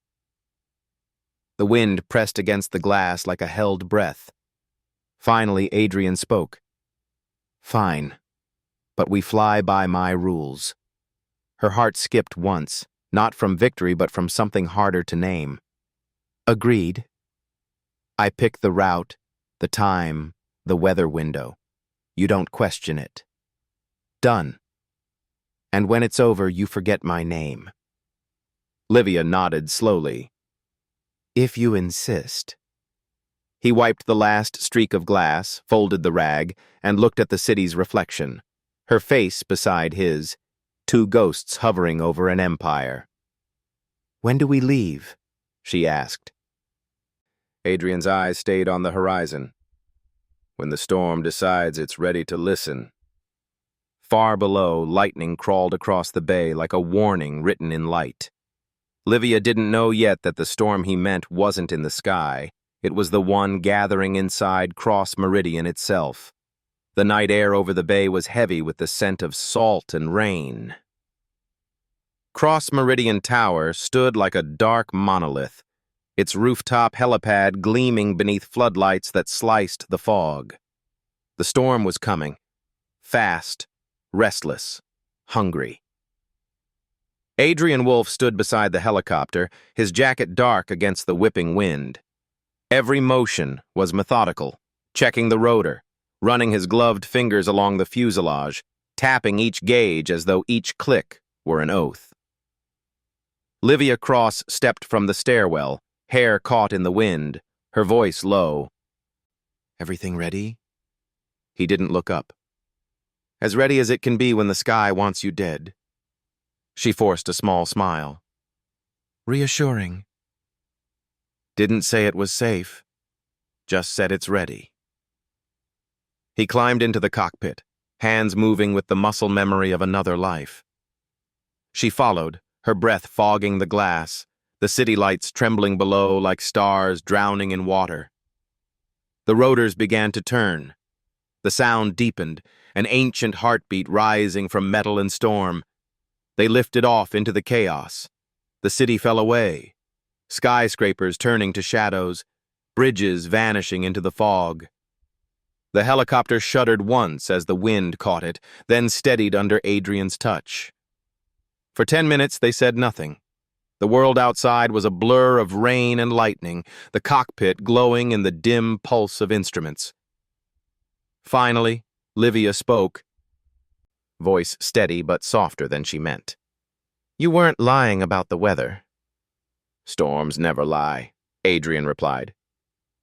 The wind pressed against the glass like a held breath. Finally, Adrian spoke. Fine, but we fly by my rules. Her heart skipped once, not from victory but from something harder to name. Agreed. I pick the route, the time, the weather window. You don't question it. Done. And when it's over, you forget my name. Livia nodded slowly. If you insist. He wiped the last streak of glass, folded the rag, and looked at the city's reflection, her face beside his, two ghosts hovering over an empire. When do we leave? She asked. Adrian's eyes stayed on the horizon. When the storm decides it's ready to listen. Far below, lightning crawled across the bay like a warning written in light. Livia didn't know yet that the storm he meant wasn't in the sky. It was the one gathering inside Cross Meridian itself. The night air over the bay was heavy with the scent of salt and rain. Cross Meridian Tower stood like a dark monolith, its rooftop helipad gleaming beneath floodlights that sliced the fog. The storm was coming. Fast, restless, hungry. Adrian Wolfe stood beside the helicopter, his jacket dark against the whipping wind. Every motion was methodical, checking the rotor, running his gloved fingers along the fuselage, tapping each gauge as though each click were an oath. Livia Cross stepped from the stairwell, hair caught in the wind, her voice low. Everything ready? He didn't look up. As ready as it can be when the sky wants you dead. She forced a small smile. Reassuring. Didn't say it was safe, just said it's ready. He climbed into the cockpit, hands moving with the muscle memory of another life. She followed, her breath fogging the glass, the city lights trembling below like stars drowning in water. The rotors began to turn. The sound deepened, an ancient heartbeat rising from metal and storm. They lifted off into the chaos. The city fell away. Skyscrapers turning to shadows, bridges vanishing into the fog. The helicopter shuddered once as the wind caught it, then steadied under Adrian's touch. For 10 minutes they said nothing. The world outside was a blur of rain and lightning, the cockpit glowing in the dim pulse of instruments. Finally, Livia spoke, voice steady but softer than she meant. You weren't lying about the weather. Storms never lie, Adrian replied.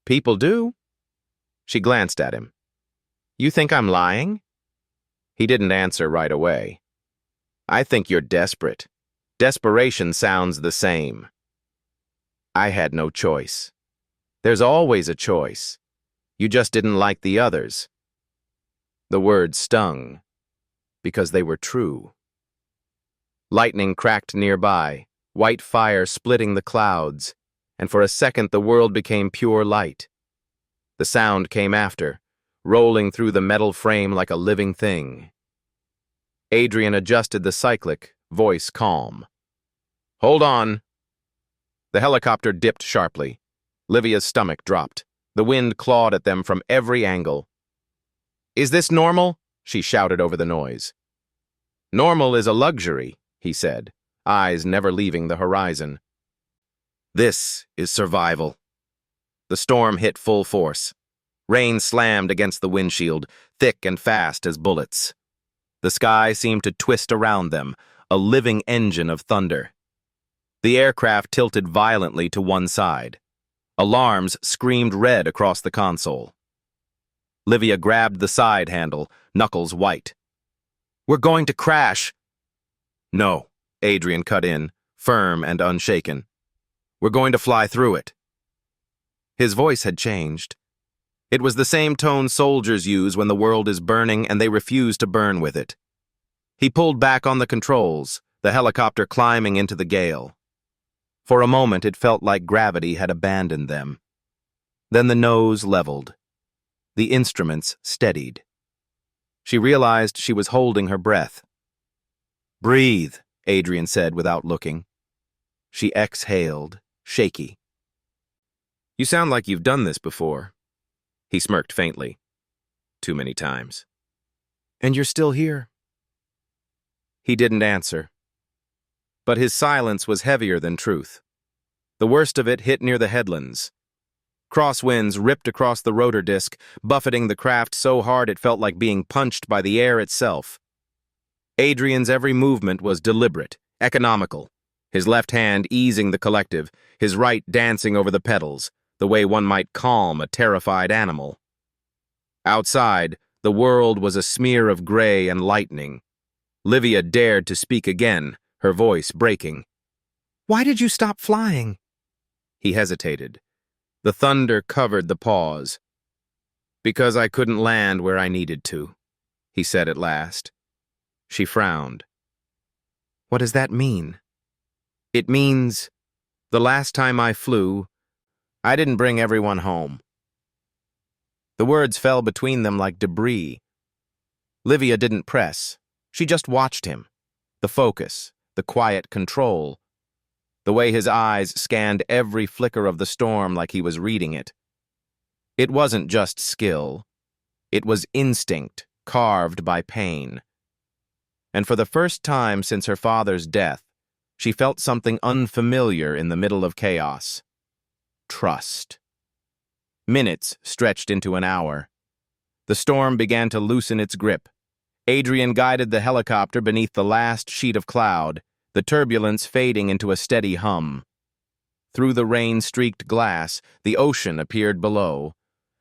People do. She glanced at him. You think I'm lying? He didn't answer right away. I think you're desperate. Desperation sounds the same. I had no choice. There's always a choice. You just didn't like the others. The words stung, because they were true. Lightning cracked nearby, white fire splitting the clouds, and for a second the world became pure light. The sound came after, rolling through the metal frame like a living thing. Adrian adjusted the cyclic, voice calm. Hold on. The helicopter dipped sharply. Livia's stomach dropped. The wind clawed at them from every angle. Is this normal? She shouted over the noise. Normal is a luxury, he said, eyes never leaving the horizon. This is survival. The storm hit full force. Rain slammed against the windshield, thick and fast as bullets. The sky seemed to twist around them, a living engine of thunder. The aircraft tilted violently to one side. Alarms screamed red across the console. Livia grabbed the side handle, knuckles white. We're going to crash. No, Adrian cut in, firm and unshaken. We're going to fly through it. His voice had changed. It was the same tone soldiers use when the world is burning and they refuse to burn with it. He pulled back on the controls, the helicopter climbing into the gale. For a moment it felt like gravity had abandoned them. Then the nose leveled. The instruments steadied. She realized she was holding her breath. Breathe, Adrian said without looking. She exhaled, shaky. You sound like you've done this before. He smirked faintly. Too many times. And you're still here. He didn't answer. But his silence was heavier than truth. The worst of it hit near the headlands. Crosswinds ripped across the rotor disc, buffeting the craft so hard it felt like being punched by the air itself. Adrian's every movement was deliberate, economical, his left hand easing the collective, his right dancing over the pedals, the way one might calm a terrified animal. Outside, the world was a smear of gray and lightning. Livia dared to speak again, her voice breaking. Why did you stop flying? He hesitated. The thunder covered the pause. Because I couldn't land where I needed to, he said at last. She frowned. What does that mean? It means, the last time I flew, I didn't bring everyone home. The words fell between them like debris. Livia didn't press. She just watched him. The focus, the quiet control, the way his eyes scanned every flicker of the storm like he was reading it. It wasn't just skill. It was instinct, carved by pain. And for the first time since her father's death, she felt something unfamiliar in the middle of chaos. Trust. Minutes stretched into an hour. The storm began to loosen its grip. Adrian guided the helicopter beneath the last sheet of cloud, the turbulence fading into a steady hum. Through the rain-streaked glass, the ocean appeared below,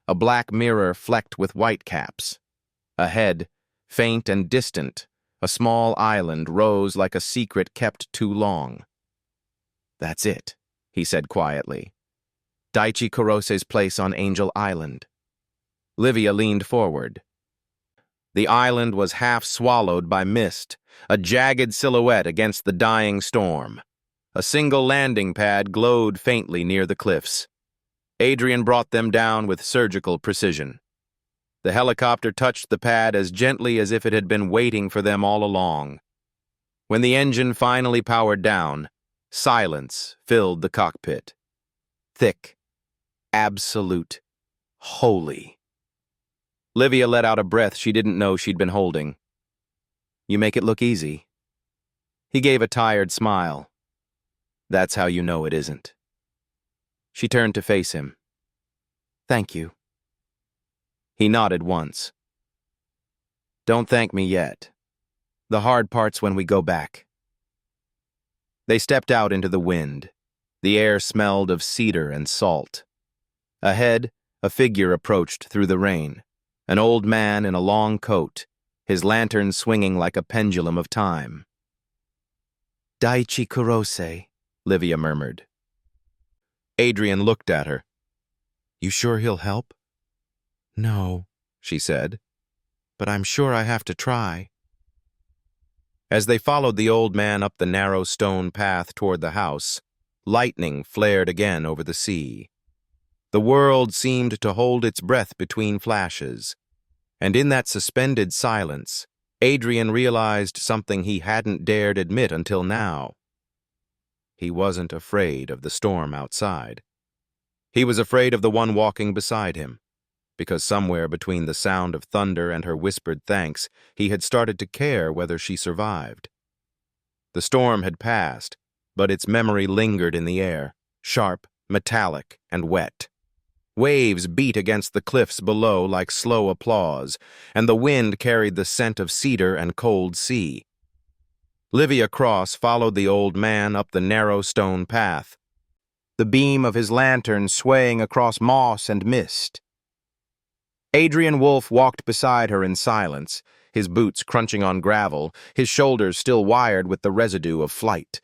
a black mirror flecked with whitecaps. Ahead, faint and distant, a small island rose like a secret kept too long. That's it, he said quietly. Daichi Kurose's place on Angel Island. Livia leaned forward. The island was half swallowed by mist, a jagged silhouette against the dying storm. A single landing pad glowed faintly near the cliffs. Adrian brought them down with surgical precision. The helicopter touched the pad as gently as if it had been waiting for them all along. When the engine finally powered down, silence filled the cockpit. Thick, absolute, holy. Livia let out a breath she didn't know she'd been holding. You make it look easy. He gave a tired smile. That's how you know it isn't. She turned to face him. Thank you. He nodded once. Don't thank me yet. The hard part's when we go back. They stepped out into the wind. The air smelled of cedar and salt. Ahead, a figure approached through the rain. An old man in a long coat, his lantern swinging like a pendulum of time. Daichi Kurose, Livia murmured. Adrian looked at her. You sure he'll help? No, she said, but I'm sure I have to try. As they followed the old man up the narrow stone path toward the house, lightning flared again over the sea. The world seemed to hold its breath between flashes, and in that suspended silence, Adrian realized something he hadn't dared admit until now. He wasn't afraid of the storm outside. He was afraid of the one walking beside him, because somewhere between the sound of thunder and her whispered thanks, he had started to care whether she survived. The storm had passed, but its memory lingered in the air, sharp, metallic, and wet. Waves beat against the cliffs below like slow applause, and the wind carried the scent of cedar and cold sea. Livia Cross followed the old man up the narrow stone path, the beam of his lantern swaying across moss and mist. Adrian Wolfe walked beside her in silence, his boots crunching on gravel, his shoulders still wired with the residue of flight.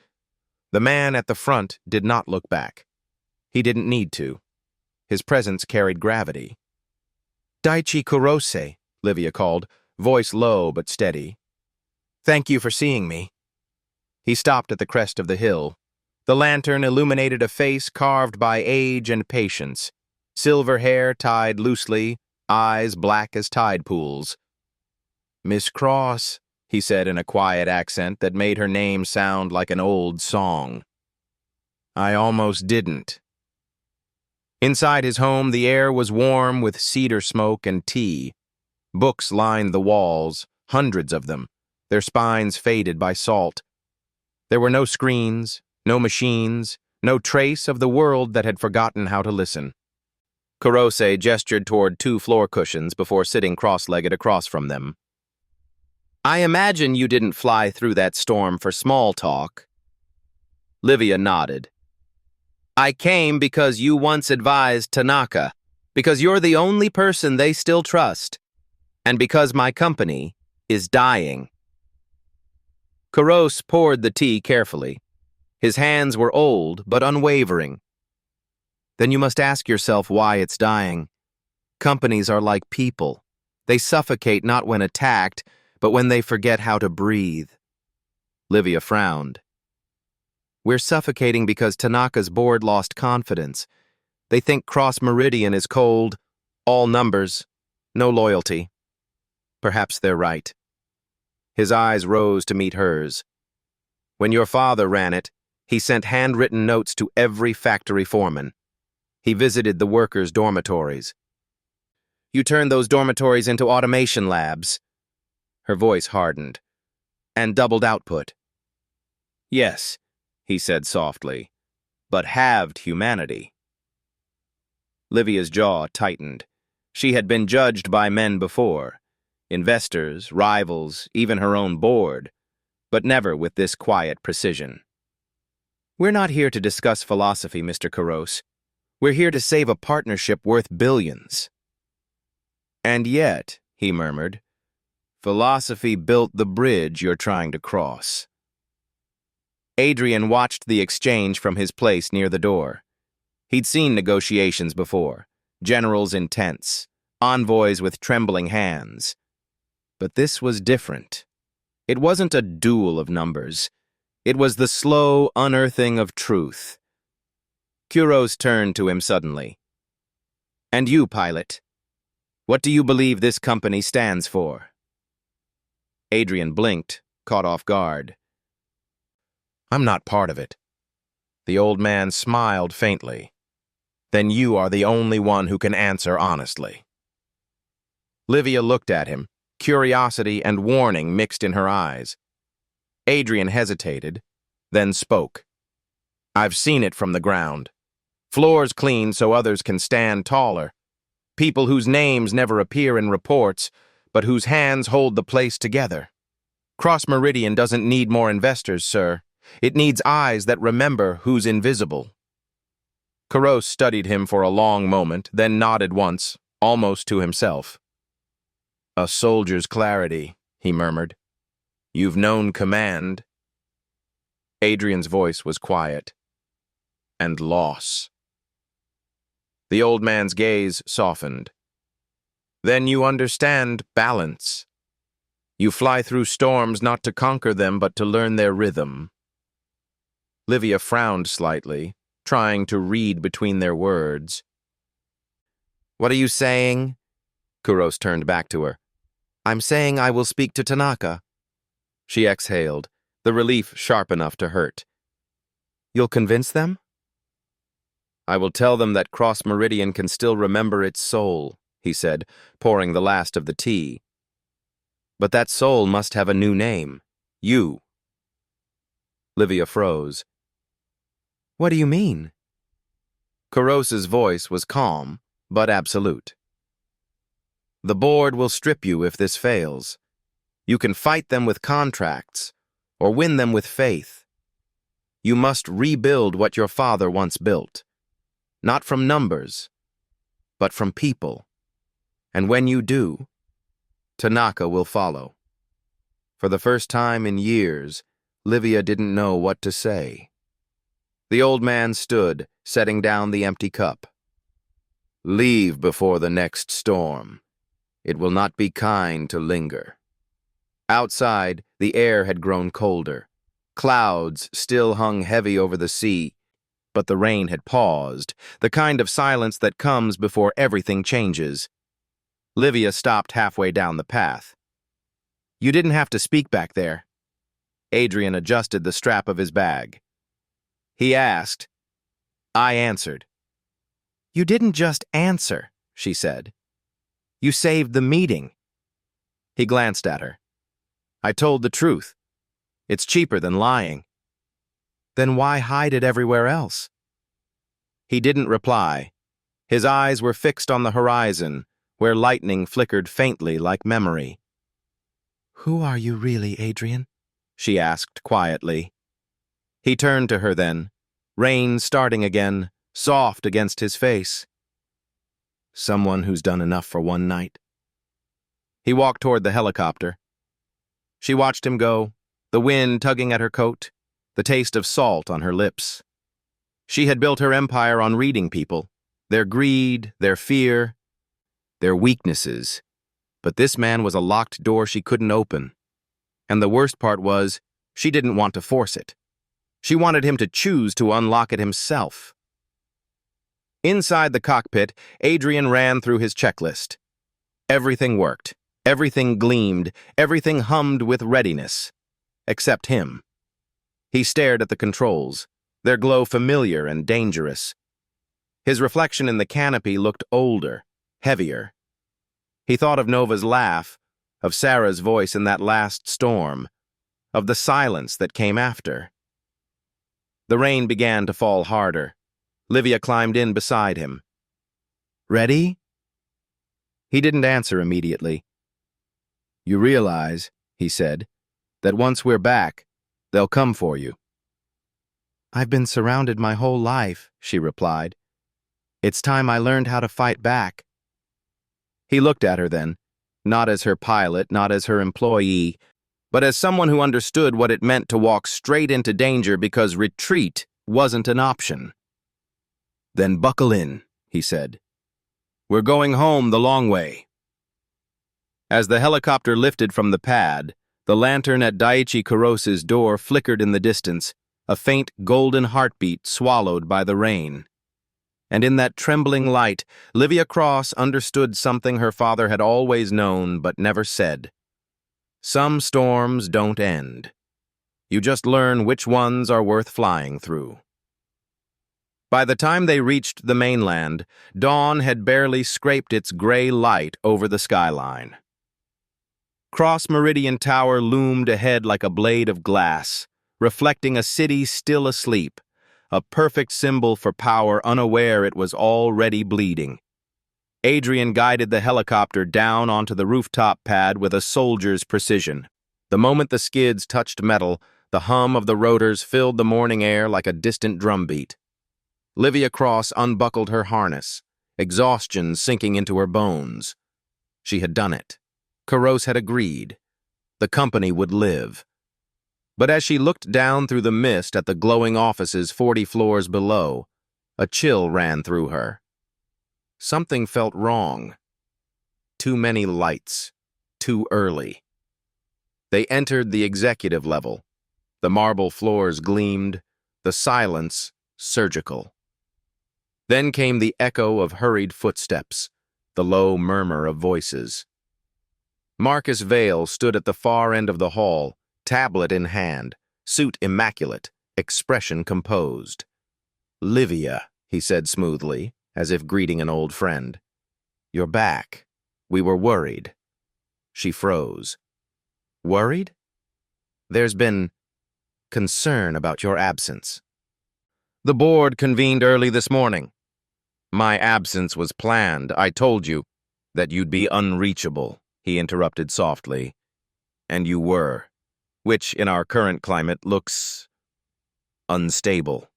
The man at the front did not look back. He didn't need to. His presence carried gravity. "Daichi Kurose," Livia called, voice low but steady. "Thank you for seeing me." He stopped at the crest of the hill. The lantern illuminated a face carved by age and patience, silver hair tied loosely, eyes black as tide pools. "Miss Cross," he said in a quiet accent that made her name sound like an old song. "I almost didn't." Inside his home, the air was warm with cedar smoke and tea. Books lined the walls, hundreds of them, their spines faded by salt. There were no screens, no machines, no trace of the world that had forgotten how to listen. Kurose gestured toward 2 floor cushions before sitting cross-legged across from them. "I imagine you didn't fly through that storm for small talk." Livia nodded. "I came because you once advised Tanaka, because you're the only person they still trust, and because my company is dying." Kurose poured the tea carefully. His hands were old but unwavering. "Then you must ask yourself why it's dying. Companies are like people. They suffocate not when attacked, but when they forget how to breathe." Livia frowned. "We're suffocating because Tanaka's board lost confidence. They think Cross Meridian is cold, all numbers, no loyalty. Perhaps they're right." His eyes rose to meet hers. "When your father ran it, he sent handwritten notes to every factory foreman. He visited the workers' dormitories. You turned those dormitories into automation labs." Her voice hardened. "And doubled output." "Yes," he said softly, "but halved humanity." Livia's jaw tightened. She had been judged by men before, investors, rivals, even her own board, but never with this quiet precision. "We're not here to discuss philosophy, Mr. Kurose. We're here to save a partnership worth billions." "And yet," he murmured, "philosophy built the bridge you're trying to cross." Adrian watched the exchange from his place near the door. He'd seen negotiations before, generals in tents, envoys with trembling hands. But this was different. It wasn't a duel of numbers. It was the slow unearthing of truth. Kurose turned to him suddenly. "And you, pilot, what do you believe this company stands for?" Adrian blinked, caught off guard. "I'm not part of it." The old man smiled faintly. "Then you are the only one who can answer honestly." Livia looked at him, curiosity and warning mixed in her eyes. Adrian hesitated, then spoke. "I've seen it from the ground. Floors cleaned so others can stand taller. People whose names never appear in reports, but whose hands hold the place together. Cross Meridian doesn't need more investors, sir. It needs eyes that remember who's invisible." Kurose studied him for a long moment, then nodded once, almost to himself. "A soldier's clarity," he murmured. "You've known command." Adrian's voice was quiet. "And loss." The old man's gaze softened. "Then you understand balance. You fly through storms not to conquer them, but to learn their rhythm." Livia frowned slightly, trying to read between their words. "What are you saying?" Kurose turned back to her. I'm saying I will speak to Tanaka. She exhaled, the relief sharp enough to hurt. You'll convince them? I will tell them that Cross Meridian can still remember its soul, he said, pouring the last of the tea. But that soul must have a new name. You. Livia froze. What do you mean? Kuros's voice was calm, but absolute. The board will strip you if this fails. You can fight them with contracts, or win them with faith. You must rebuild what your father once built. Not from numbers, but from people. And when you do, Tanaka will follow. For the first time in years, Livia didn't know what to say. The old man stood, setting down the empty cup. Leave before the next storm. It will not be kind to linger. Outside, the air had grown colder. Clouds still hung heavy over the sea, but the rain had paused, the kind of silence that comes before everything changes. Livia stopped halfway down the path. You didn't have to speak back there. Adrian adjusted the strap of his bag. He asked. I answered. You didn't just answer, she said. You saved the meeting. He glanced at her. I told the truth. It's cheaper than lying. Then why hide it everywhere else? He didn't reply. His eyes were fixed on the horizon, where lightning flickered faintly like memory. Who are you really, Adrian? She asked quietly. He turned to her then, rain starting again, soft against his face. Someone who's done enough for one night. He walked toward the helicopter. She watched him go, the wind tugging at her coat, the taste of salt on her lips. She had built her empire on reading people, their greed, their fear, their weaknesses. But this man was a locked door she couldn't open. And the worst part was, she didn't want to force it. She wanted him to choose to unlock it himself. Inside the cockpit, Adrian ran through his checklist. Everything worked. Everything gleamed. Everything hummed with readiness. Except him. He stared at the controls, their glow familiar and dangerous. His reflection in the canopy looked older, heavier. He thought of Nova's laugh, of Sarah's voice in that last storm, of the silence that came after. The rain began to fall harder. Livia climbed in beside him. Ready? He didn't answer immediately. You realize, he said, that once we're back, they'll come for you. I've been surrounded my whole life, she replied. It's time I learned how to fight back. He looked at her then, not as her pilot, not as her employee, but as someone who understood what it meant to walk straight into danger because retreat wasn't an option. Then buckle in, he said. We're going home the long way. As the helicopter lifted from the pad, the lantern at Daiichi Kuros's door flickered in the distance, a faint golden heartbeat swallowed by the rain. And in that trembling light, Livia Cross understood something her father had always known but never said. Some storms don't end. You just learn which ones are worth flying through. By the time they reached the mainland, dawn had barely scraped its gray light over the skyline. Cross Meridian Tower loomed ahead like a blade of glass, reflecting a city still asleep, a perfect symbol for power unaware it was already bleeding. Adrian guided the helicopter down onto the rooftop pad with a soldier's precision. The moment the skids touched metal, the hum of the rotors filled the morning air like a distant drumbeat. Livia Cross unbuckled her harness, exhaustion sinking into her bones. She had done it. Kuros had agreed. The company would live. But as she looked down through the mist at the glowing offices 40 floors below, a chill ran through her. Something felt wrong. Too many lights. Too early. They entered the executive level. The marble floors gleamed, the silence surgical. Then came the echo of hurried footsteps, the low murmur of voices. Marcus Vale stood at the far end of the hall, tablet in hand, suit immaculate, expression composed. "Livia," he said smoothly, as if greeting an old friend. "You're back. We were worried." She froze. "Worried?" "There's been concern about your absence." "The board convened early this morning. My absence was planned. I told you that you'd be unreachable," he interrupted softly. "And you were, which in our current climate looks unstable."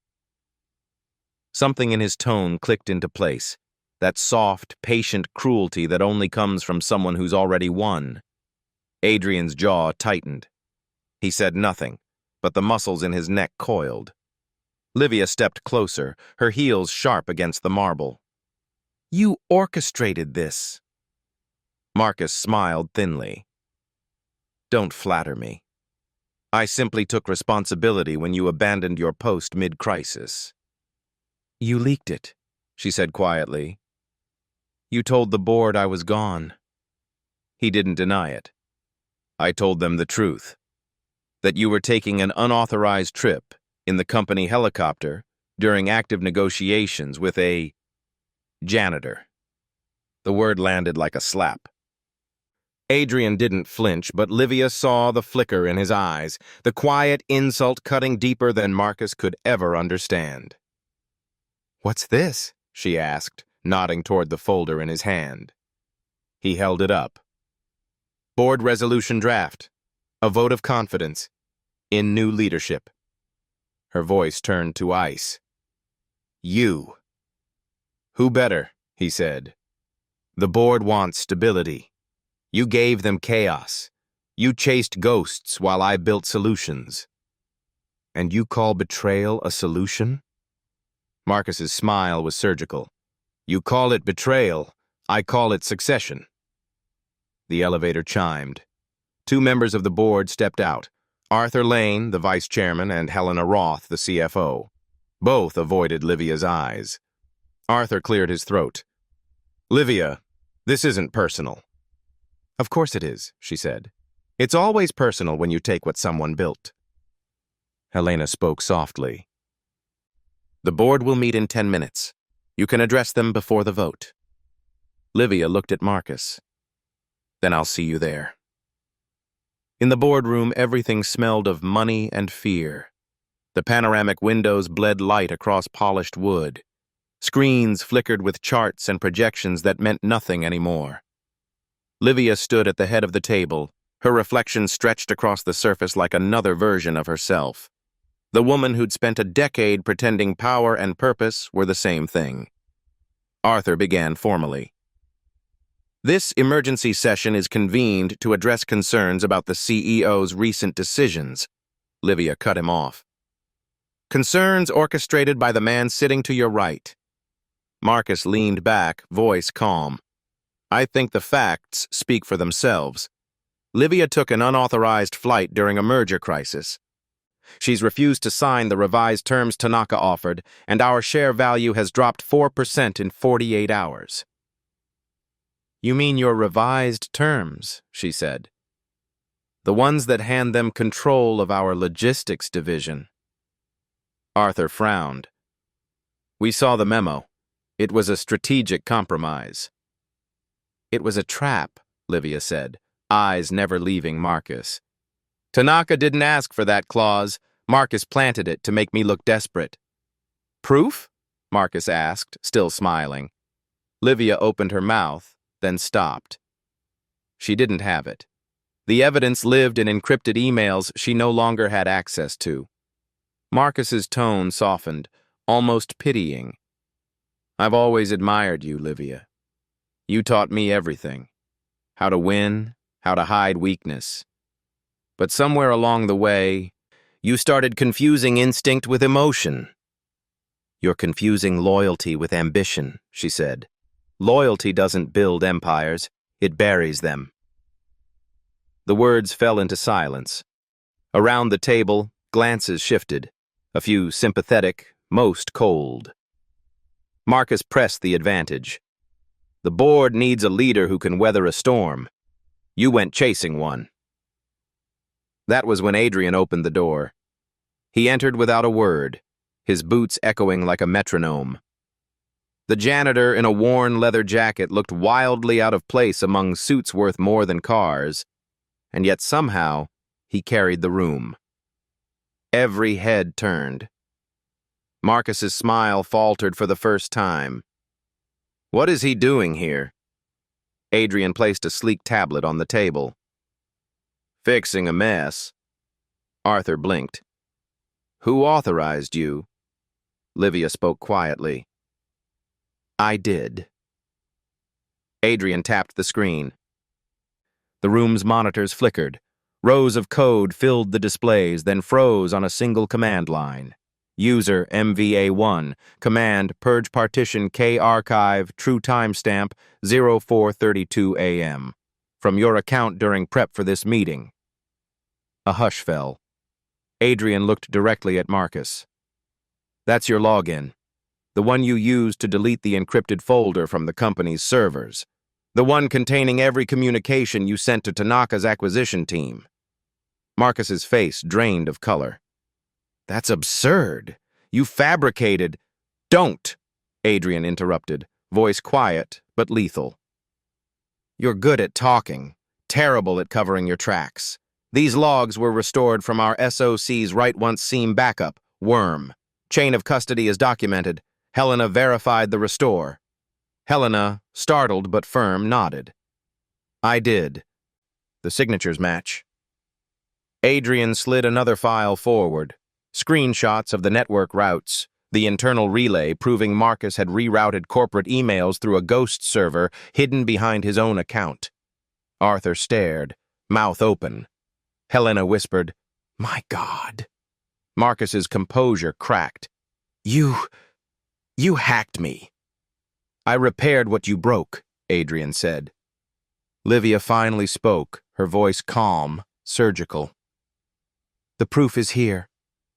Something in his tone clicked into place, that soft, patient cruelty that only comes from someone who's already won. Adrian's jaw tightened. He said nothing, but the muscles in his neck coiled. Livia stepped closer, her heels sharp against the marble. "You orchestrated this." Marcus smiled thinly. "Don't flatter me. I simply took responsibility when you abandoned your post mid-crisis." "You leaked it," she said quietly. "You told the board I was gone." He didn't deny it. "I told them the truth, that you were taking an unauthorized trip in the company helicopter during active negotiations with a janitor." The word landed like a slap. Adrian didn't flinch, but Livia saw the flicker in his eyes, the quiet insult cutting deeper than Marcus could ever understand. "What's this?" she asked, nodding toward the folder in his hand. He held it up. "Board resolution draft. A vote of confidence in new leadership." Her voice turned to ice. "You." "Who better?" he said. "The board wants stability. You gave them chaos. You chased ghosts while I built solutions." "And you call betrayal a solution?" Marcus's smile was surgical. "You call it betrayal. I call it succession." The elevator chimed. Two members of the board stepped out. Arthur Lane, the vice chairman, and Helena Roth, the CFO. Both avoided Livia's eyes. Arthur cleared his throat. "Livia, this isn't personal." "Of course it is," she said. "It's always personal when you take what someone built." Helena spoke softly. "The board will meet in 10 minutes. You can address them before the vote." Livia looked at Marcus. "Then I'll see you there." In the boardroom, everything smelled of money and fear. The panoramic windows bled light across polished wood. Screens flickered with charts and projections that meant nothing anymore. Livia stood at the head of the table, her reflection stretched across the surface like another version of herself. The woman who'd spent a decade pretending power and purpose were the same thing. Arthur began formally. "This emergency session is convened to address concerns about the CEO's recent decisions." Livia cut him off. "Concerns orchestrated by the man sitting to your right." Marcus leaned back, voice calm. "I think the facts speak for themselves. Livia took an unauthorized flight during a merger crisis. She's refused to sign the revised terms Tanaka offered, and our share value has dropped 4% in 48 hours. "You mean your revised terms," she said. "The ones that hand them control of our logistics division." Arthur frowned. "We saw the memo. It was a strategic compromise." "It was a trap," Livia said, eyes never leaving Marcus. "Tanaka didn't ask for that clause. Marcus planted it to make me look desperate." "Proof?" Marcus asked, still smiling. Livia opened her mouth, then stopped. She didn't have it. The evidence lived in encrypted emails she no longer had access to. Marcus's tone softened, almost pitying. "I've always admired you, Livia. You taught me everything. How to win, how to hide weakness. But somewhere along the way, you started confusing instinct with emotion." "You're confusing loyalty with ambition," she said. "Loyalty doesn't build empires, it buries them." The words fell into silence. Around the table, glances shifted, a few sympathetic, most cold. Marcus pressed the advantage. "The board needs a leader who can weather a storm. You went chasing one." That was when Adrian opened the door. He entered without a word, his boots echoing like a metronome. The janitor in a worn leather jacket looked wildly out of place among suits worth more than cars, and yet somehow he carried the room. Every head turned. Marcus's smile faltered for the first time. "What is he doing here?" Adrian placed a sleek tablet on the table. "Fixing a mess." Arthur blinked. "Who authorized you?" Livia spoke quietly. "I did." Adrian tapped the screen. The room's monitors flickered. Rows of code filled the displays, then froze on a single command line. User MVA1, command purge partition K archive, true timestamp 0432 AM. From your account during prep for this meeting. A hush fell. Adrian looked directly at Marcus. "That's your login. The one you used to delete the encrypted folder from the company's servers. The one containing every communication you sent to Tanaka's acquisition team." Marcus's face drained of color. "That's absurd. You fabricated—" "Don't!" Adrian interrupted, voice quiet but lethal. "You're good at talking, terrible at covering your tracks. These logs were restored from our SOC's write-once-seen backup, Worm. Chain of custody is documented. Helena verified the restore." Helena, startled but firm, nodded. "I did. The signatures match." Adrian slid another file forward. Screenshots of the network routes, the internal relay proving Marcus had rerouted corporate emails through a ghost server hidden behind his own account. Arthur stared, mouth open. Helena whispered, "My God." Marcus's composure cracked. You hacked me." "I repaired what you broke," Adrian said. Livia finally spoke, her voice calm, surgical. "The proof is here.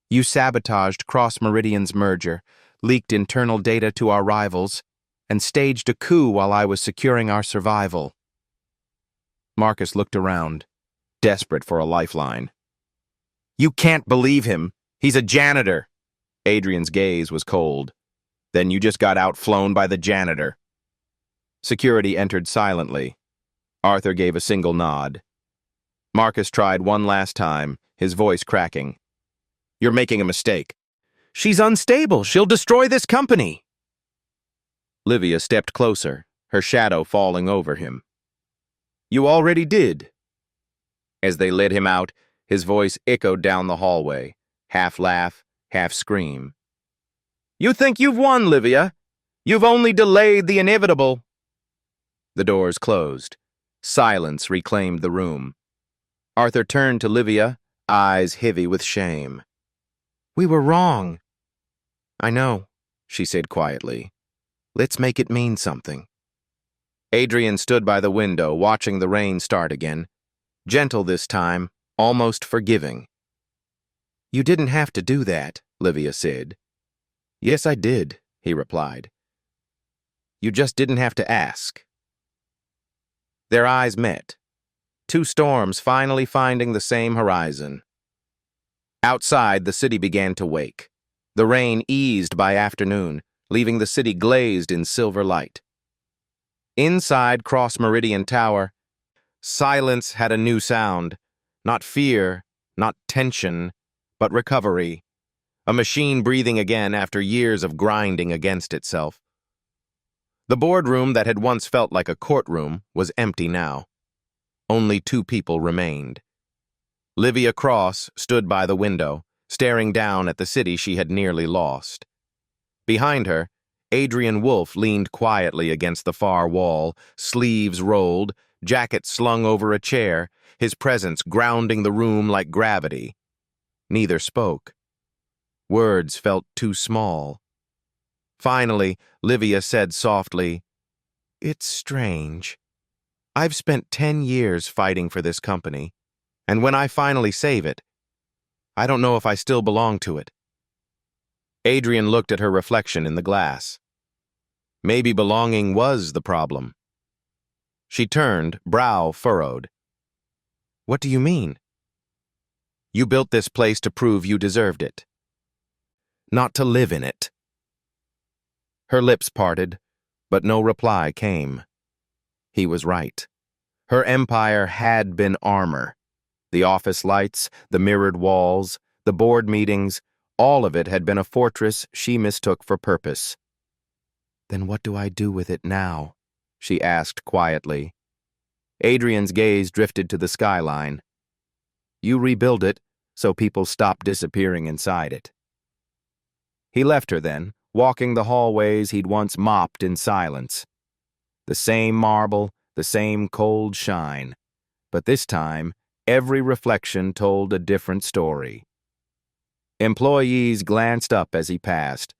You sabotaged Cross Meridian's merger, leaked internal data to our rivals, and staged a coup while I was securing our survival." Marcus looked around, desperate for a lifeline. "You can't believe him. He's a janitor." Adrian's gaze was cold. "Then you just got outflown by the janitor." Security entered silently. Arthur gave a single nod. Marcus tried one last time, his voice cracking. "You're making a mistake. She's unstable. She'll destroy this company." Livia stepped closer, her shadow falling over him. "You already did." As they led him out, his voice echoed down the hallway, half laugh, half scream. "You think you've won, Livia? You've only delayed the inevitable." The doors closed. Silence reclaimed the room. Arthur turned to Livia, eyes heavy with shame. "We were wrong." "I know," she said quietly. "Let's make it mean something." Adrian stood by the window, watching the rain start again. Gentle this time, almost forgiving. "You didn't have to do that," Livia said. "Yes, I did," he replied. "You just didn't have to ask." Their eyes met. Two storms finally finding the same horizon. Outside, the city began to wake. The rain eased by afternoon, leaving the city glazed in silver light. Inside Cross Meridian Tower, silence had a new sound. Not fear, not tension, but recovery. A machine breathing again after years of grinding against itself. The boardroom that had once felt like a courtroom was empty now. Only two people remained. Livia Cross stood by the window, staring down at the city she had nearly lost. Behind her, Adrian Wolfe leaned quietly against the far wall, sleeves rolled, jacket slung over a chair, his presence grounding the room like gravity. Neither spoke. Words felt too small. Finally, Livia said softly, "It's strange. I've spent 10 years fighting for this company, and when I finally save it, I don't know if I still belong to it." Adrian looked at her reflection in the glass. Maybe belonging was the problem. She turned, brow furrowed. What do you mean? You built this place to prove you deserved it, not to live in it. Her lips parted, but no reply came. He was right. Her empire had been armor. The office lights, the mirrored walls, the board meetings, all of it had been a fortress she mistook for purpose. Then what do I do with it now? She asked quietly. Adrian's gaze drifted to the skyline. You rebuild it so people stop disappearing inside it. He left her then, walking the hallways he'd once mopped in silence. The same marble, the same cold shine, but this time, every reflection told a different story. Employees glanced up as he passed.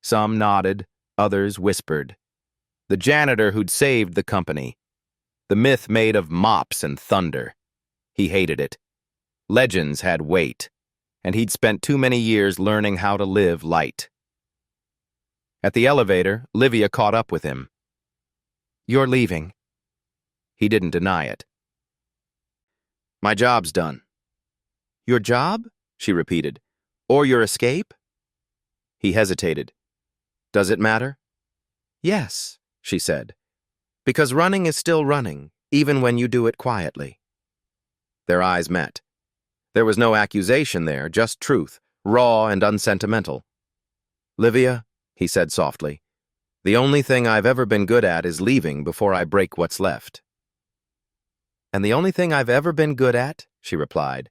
Some nodded, others whispered. The janitor who'd saved the company. The myth made of mops and thunder. He hated it. Legends had weight, and he'd spent too many years learning how to live light. At the elevator, Livia caught up with him. You're leaving. He didn't deny it. My job's done. Your job? She repeated. Or your escape? He hesitated. Does it matter? Yes, she said. Because running is still running, even when you do it quietly. Their eyes met. There was no accusation there, just truth, raw and unsentimental. Livia, he said softly, the only thing I've ever been good at is leaving before I break what's left. And the only thing I've ever been good at, she replied,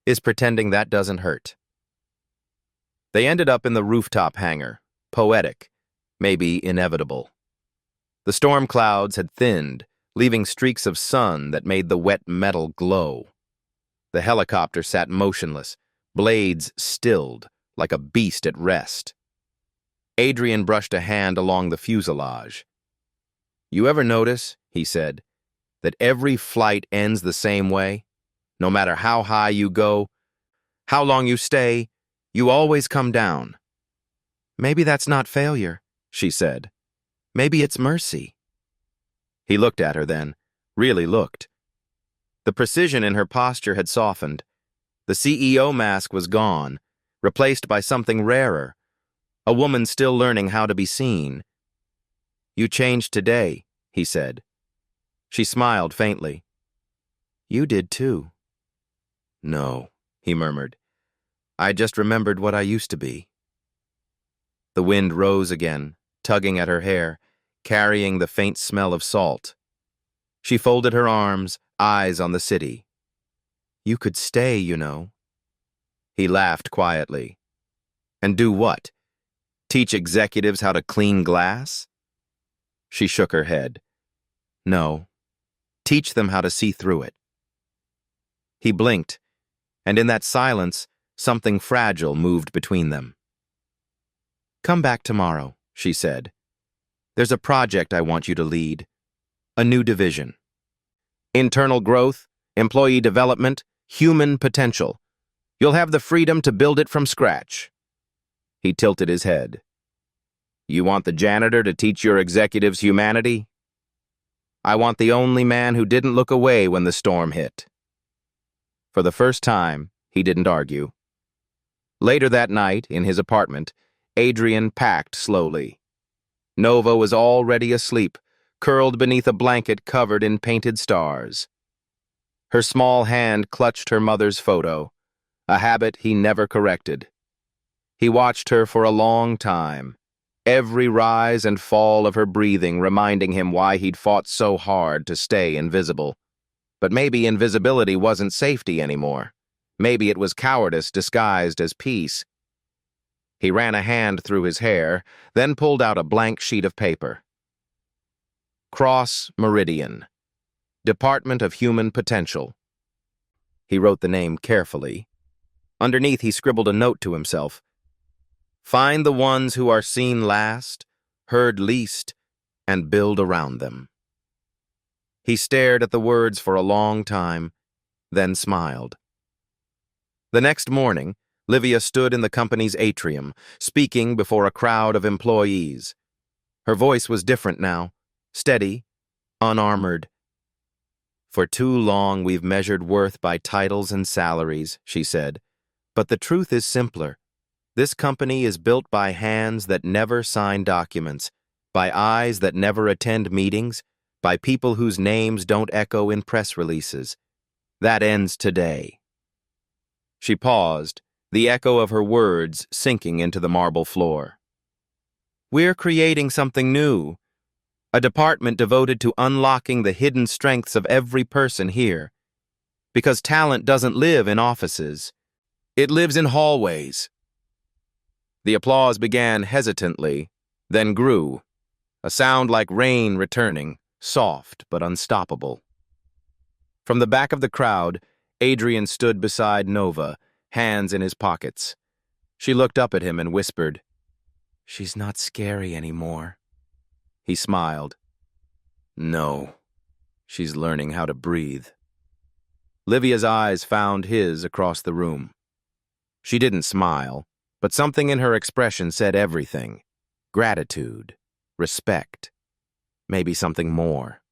is pretending that doesn't hurt. They ended up in the rooftop hangar, poetic, maybe inevitable. The storm clouds had thinned, leaving streaks of sun that made the wet metal glow. The helicopter sat motionless, blades stilled, like a beast at rest. Adrian brushed a hand along the fuselage. You ever notice, he said, that every flight ends the same way? No matter how high you go, how long you stay, you always come down. Maybe that's not failure, she said. Maybe it's mercy. He looked at her then, really looked. The precision in her posture had softened. The CEO mask was gone, replaced by something rarer, a woman still learning how to be seen. You changed today, he said. She smiled faintly. You did too. No, he murmured. I just remembered what I used to be. The wind rose again, tugging at her hair, carrying the faint smell of salt. She folded her arms, eyes on the city. You could stay, you know. He laughed quietly. And do what? Teach executives how to clean glass? She shook her head. No. Teach them how to see through it. He blinked, and in that silence, something fragile moved between them. Come back tomorrow, she said. There's a project I want you to lead. A new division. Internal growth, employee development, human potential. You'll have the freedom to build it from scratch. He tilted his head. You want the janitor to teach your executives humanity? I want the only man who didn't look away when the storm hit. For the first time, he didn't argue. Later that night, in his apartment, Adrian packed slowly. Nova was already asleep, curled beneath a blanket covered in painted stars. Her small hand clutched her mother's photo, a habit he never corrected. He watched her for a long time, every rise and fall of her breathing reminding him why he'd fought so hard to stay invisible. But maybe invisibility wasn't safety anymore. Maybe it was cowardice disguised as peace. He ran a hand through his hair, then pulled out a blank sheet of paper. Cross Meridian, Department of Human Potential. He wrote the name carefully. Underneath, he scribbled a note to himself. Find the ones who are seen last, heard least, and build around them. He stared at the words for a long time, then smiled. The next morning, Livia stood in the company's atrium, speaking before a crowd of employees. Her voice was different now, steady, unarmored. For too long we've measured worth by titles and salaries, she said. But the truth is simpler. This company is built by hands that never sign documents, by eyes that never attend meetings, by people whose names don't echo in press releases. That ends today. She paused, the echo of her words sinking into the marble floor. We're creating something new, a department devoted to unlocking the hidden strengths of every person here. Because talent doesn't live in offices. It lives in hallways. The applause began hesitantly, then grew, a sound like rain returning, soft but unstoppable. From the back of the crowd, Adrian stood beside Nova, hands in his pockets. She looked up at him and whispered, "She's not scary anymore." He smiled. "No, she's learning how to breathe." Livia's eyes found his across the room. She didn't smile, but something in her expression said everything. Gratitude, respect, maybe something more.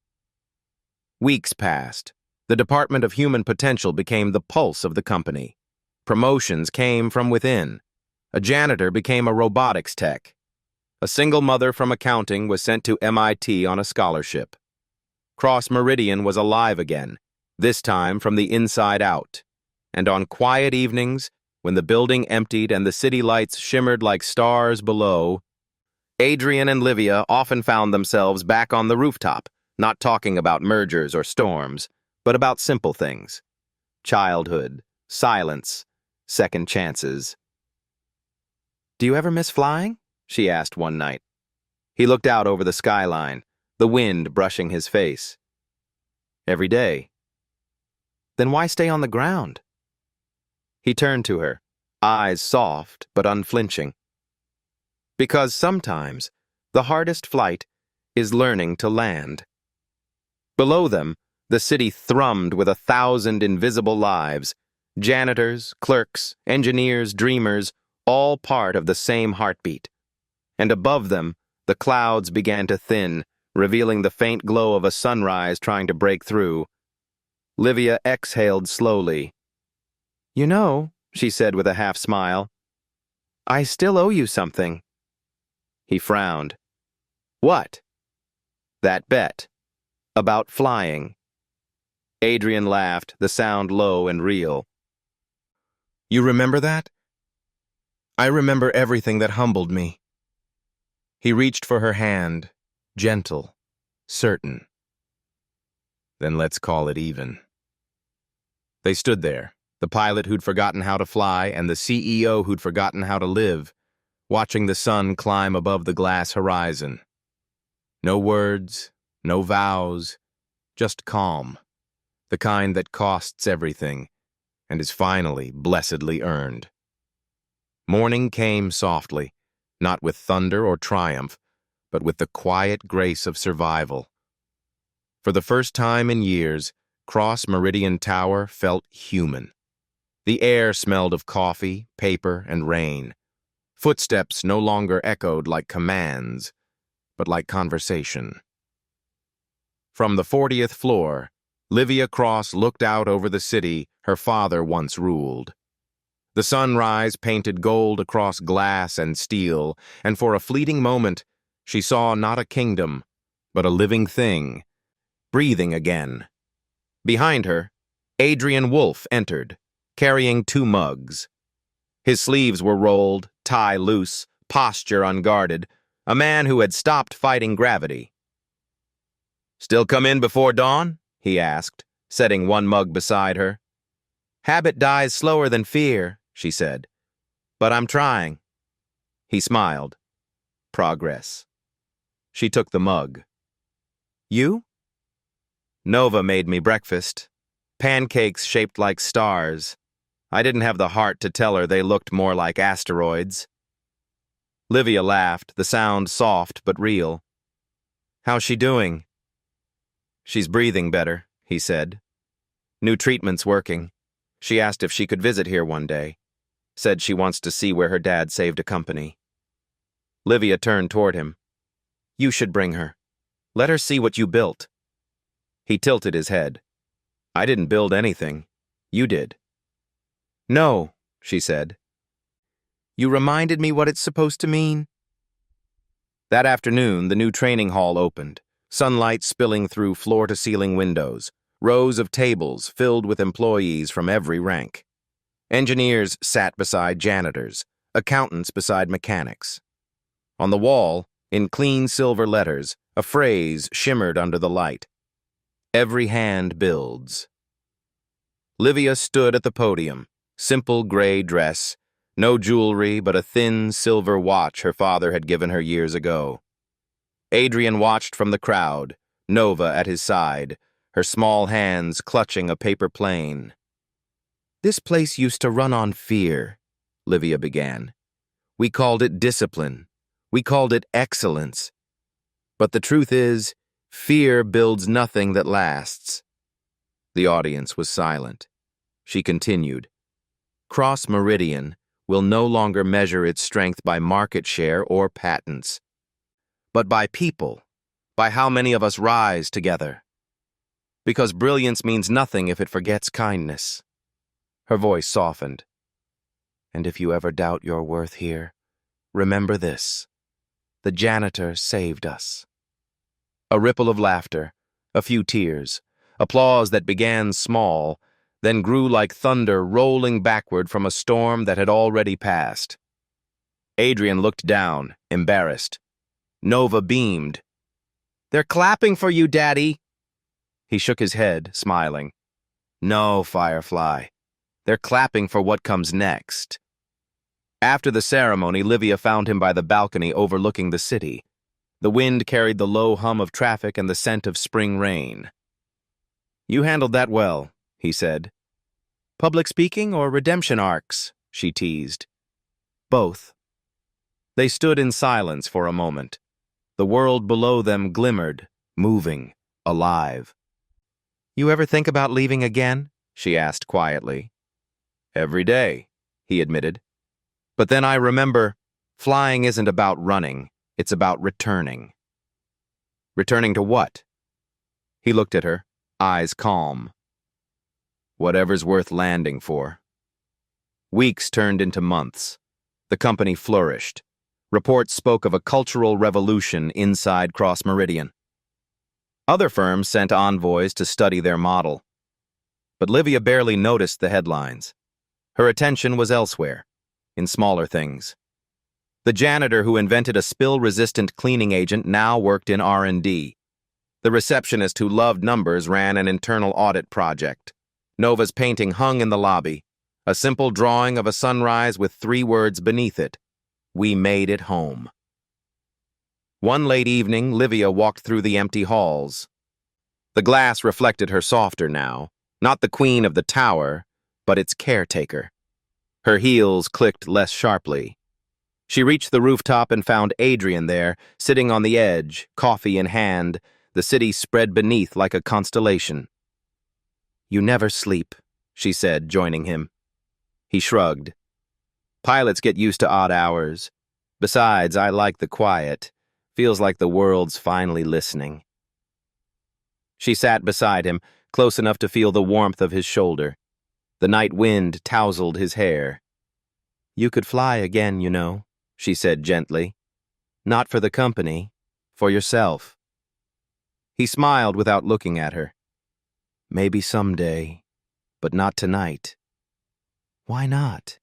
Weeks passed. The Department of Human Potential became the pulse of the company. Promotions came from within. A janitor became a robotics tech. A single mother from accounting was sent to MIT on a scholarship. Cross Meridian was alive again, this time from the inside out. And on quiet evenings, when the building emptied and the city lights shimmered like stars below, Adrian and Livia often found themselves back on the rooftop, not talking about mergers or storms, but about simple things. Childhood, silence, second chances. "Do you ever miss flying?" she asked one night. He looked out over the skyline, the wind brushing his face. "Every day." "Then why stay on the ground?" He turned to her, eyes soft but unflinching. "Because sometimes the hardest flight is learning to land." Below them, the city thrummed with 1,000 invisible lives, janitors, clerks, engineers, dreamers, all part of the same heartbeat. And above them, the clouds began to thin, revealing the faint glow of a sunrise trying to break through. Livia exhaled slowly. "You know," she said with a half-smile, "I still owe you something." He frowned. "What?" "That bet. About flying." Adrian laughed, the sound low and real. "You remember that?" "I remember everything that humbled me." He reached for her hand, gentle, certain. "Then let's call it even." They stood there, the pilot who'd forgotten how to fly and the CEO who'd forgotten how to live, watching the sun climb above the glass horizon. No words, no vows, just calm, the kind that costs everything and is finally blessedly earned. Morning came softly, not with thunder or triumph, but with the quiet grace of survival. For the first time in years, Cross Meridian Tower felt human. The air smelled of coffee, paper, and rain. Footsteps no longer echoed like commands, but like conversation. From the 40th floor, Livia Cross looked out over the city her father once ruled. The sunrise painted gold across glass and steel, and for a fleeting moment, she saw not a kingdom, but a living thing, breathing again. Behind her, Adrian Wolfe entered, carrying 2 mugs. His sleeves were rolled, tie loose, posture unguarded, a man who had stopped fighting gravity. "Still come in before dawn?" he asked, setting one mug beside her. "Habit dies slower than fear," she said. "But I'm trying." He smiled. "Progress." She took the mug. "You?" "Nova made me breakfast. Pancakes shaped like stars. I didn't have the heart to tell her they looked more like asteroids." Livia laughed, the sound soft but real. "How's she doing?" "She's breathing better," he said. "New treatment's working. She asked if she could visit here one day. Said she wants to see where her dad saved a company." Livia turned toward him. "You should bring her. Let her see what you built." He tilted his head. I didn't build anything. You did. No, she said. You reminded me what it's supposed to mean. That afternoon, the new training hall opened, sunlight spilling through floor-to-ceiling windows, rows of tables filled with employees from every rank. Engineers sat beside janitors, accountants beside mechanics. On the wall, in clean silver letters, a phrase shimmered under the light. Every hand builds. Livia stood at the podium, simple gray dress, no jewelry but a thin silver watch her father had given her years ago. Adrian watched from the crowd, Nova at his side, her small hands clutching a paper plane. This place used to run on fear, Livia began. We called it discipline. We called it excellence. But the truth is, fear builds nothing that lasts. The audience was silent. She continued. Cross Meridian will no longer measure its strength by market share or patents, but by people, by how many of us rise together. Because brilliance means nothing if it forgets kindness. Her voice softened. And if you ever doubt your worth here, remember this. The janitor saved us. A ripple of laughter, a few tears, applause that began small, then grew like thunder rolling backward from a storm that had already passed. Adrian looked down, embarrassed. Nova beamed. They're clapping for you, Daddy. He shook his head, smiling. No, Firefly. They're clapping for what comes next. After the ceremony, Livia found him by the balcony overlooking the city. The wind carried the low hum of traffic and the scent of spring rain. You handled that well, he said. Public speaking or redemption arcs? She teased. Both. They stood in silence for a moment. The world below them glimmered, moving, alive. You ever think about leaving again? She asked quietly. Every day, he admitted. But then I remember, flying isn't about running, it's about returning. Returning to what? He looked at her, eyes calm. Whatever's worth landing for. Weeks turned into months. The company flourished. Reports spoke of a cultural revolution inside Cross Meridian. Other firms sent envoys to study their model. But Livia barely noticed the headlines. Her attention was elsewhere, in smaller things. The janitor who invented a spill-resistant cleaning agent now worked in R&D. The receptionist who loved numbers ran an internal audit project. Nova's painting hung in the lobby, a simple drawing of a sunrise with 3 words beneath it. We made it home. One late evening, Livia walked through the empty halls. The glass reflected her softer now, not the queen of the tower, but its caretaker. Her heels clicked less sharply. She reached the rooftop and found Adrian there, sitting on the edge, coffee in hand, the city spread beneath like a constellation. You never sleep, she said, joining him. He shrugged. Pilots get used to odd hours. Besides, I like the quiet. Feels like the world's finally listening. She sat beside him, close enough to feel the warmth of his shoulder. The night wind tousled his hair. You could fly again, you know, she said gently. Not for the company, for yourself. He smiled without looking at her. Maybe someday, but not tonight. Why not?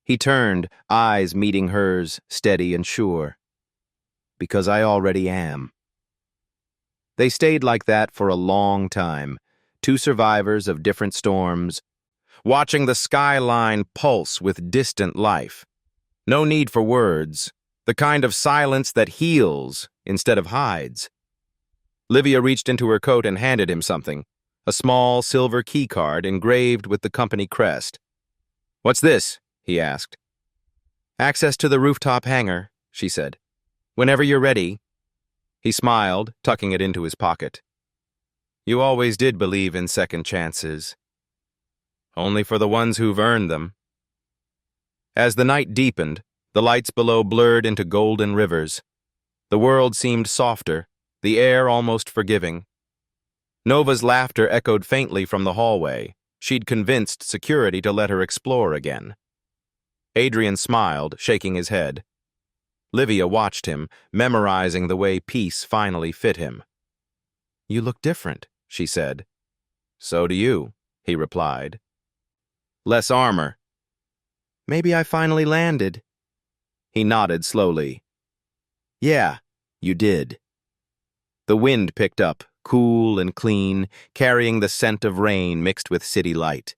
He turned, eyes meeting hers, steady and sure. Because I already am. They stayed like that for a long time, 2 survivors of different storms, watching the skyline pulse with distant life. No need for words, the kind of silence that heals instead of hides. Livia reached into her coat and handed him something, a small silver keycard engraved with the company crest. What's this? He asked. Access to the rooftop hangar, she said. Whenever you're ready. He smiled, tucking it into his pocket. You always did believe in second chances. Only for the ones who've earned them. As the night deepened, the lights below blurred into golden rivers. The world seemed softer, the air almost forgiving. Nova's laughter echoed faintly from the hallway. She'd convinced security to let her explore again. Adrian smiled, shaking his head. Livia watched him, memorizing the way peace finally fit him. "You look different," she said. "So do you," he replied. "Less armor." "Maybe I finally landed." He nodded slowly. "Yeah, you did." The wind picked up, cool and clean, carrying the scent of rain mixed with city light.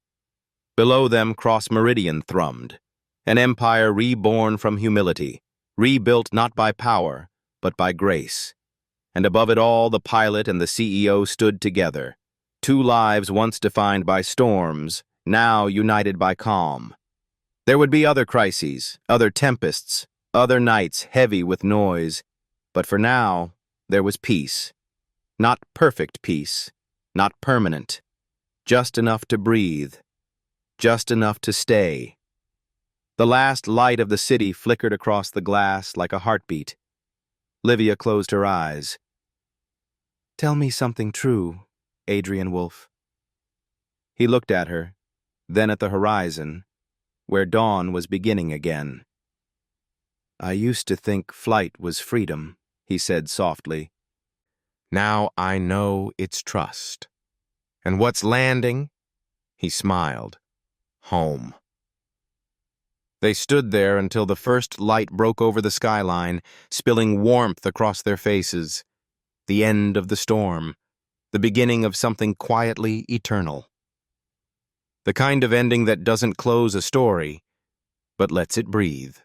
Below them, Cross Meridian thrummed, an empire reborn from humility, rebuilt not by power, but by grace. And above it all, the pilot and the CEO stood together, two lives once defined by storms, now united by calm. There would be other crises, other tempests, other nights heavy with noise, but for now, there was peace. Not perfect peace, not permanent, just enough to breathe, just enough to stay. The last light of the city flickered across the glass like a heartbeat. Livia closed her eyes. "Tell me something true, Adrian Wolfe." He looked at her, then at the horizon, where dawn was beginning again. "I used to think flight was freedom," he said softly. "Now I know it's trust. And what's landing?" He smiled. "Home." They stood there until the first light broke over the skyline, spilling warmth across their faces. The end of the storm, the beginning of something quietly eternal. The kind of ending that doesn't close a story, but lets it breathe.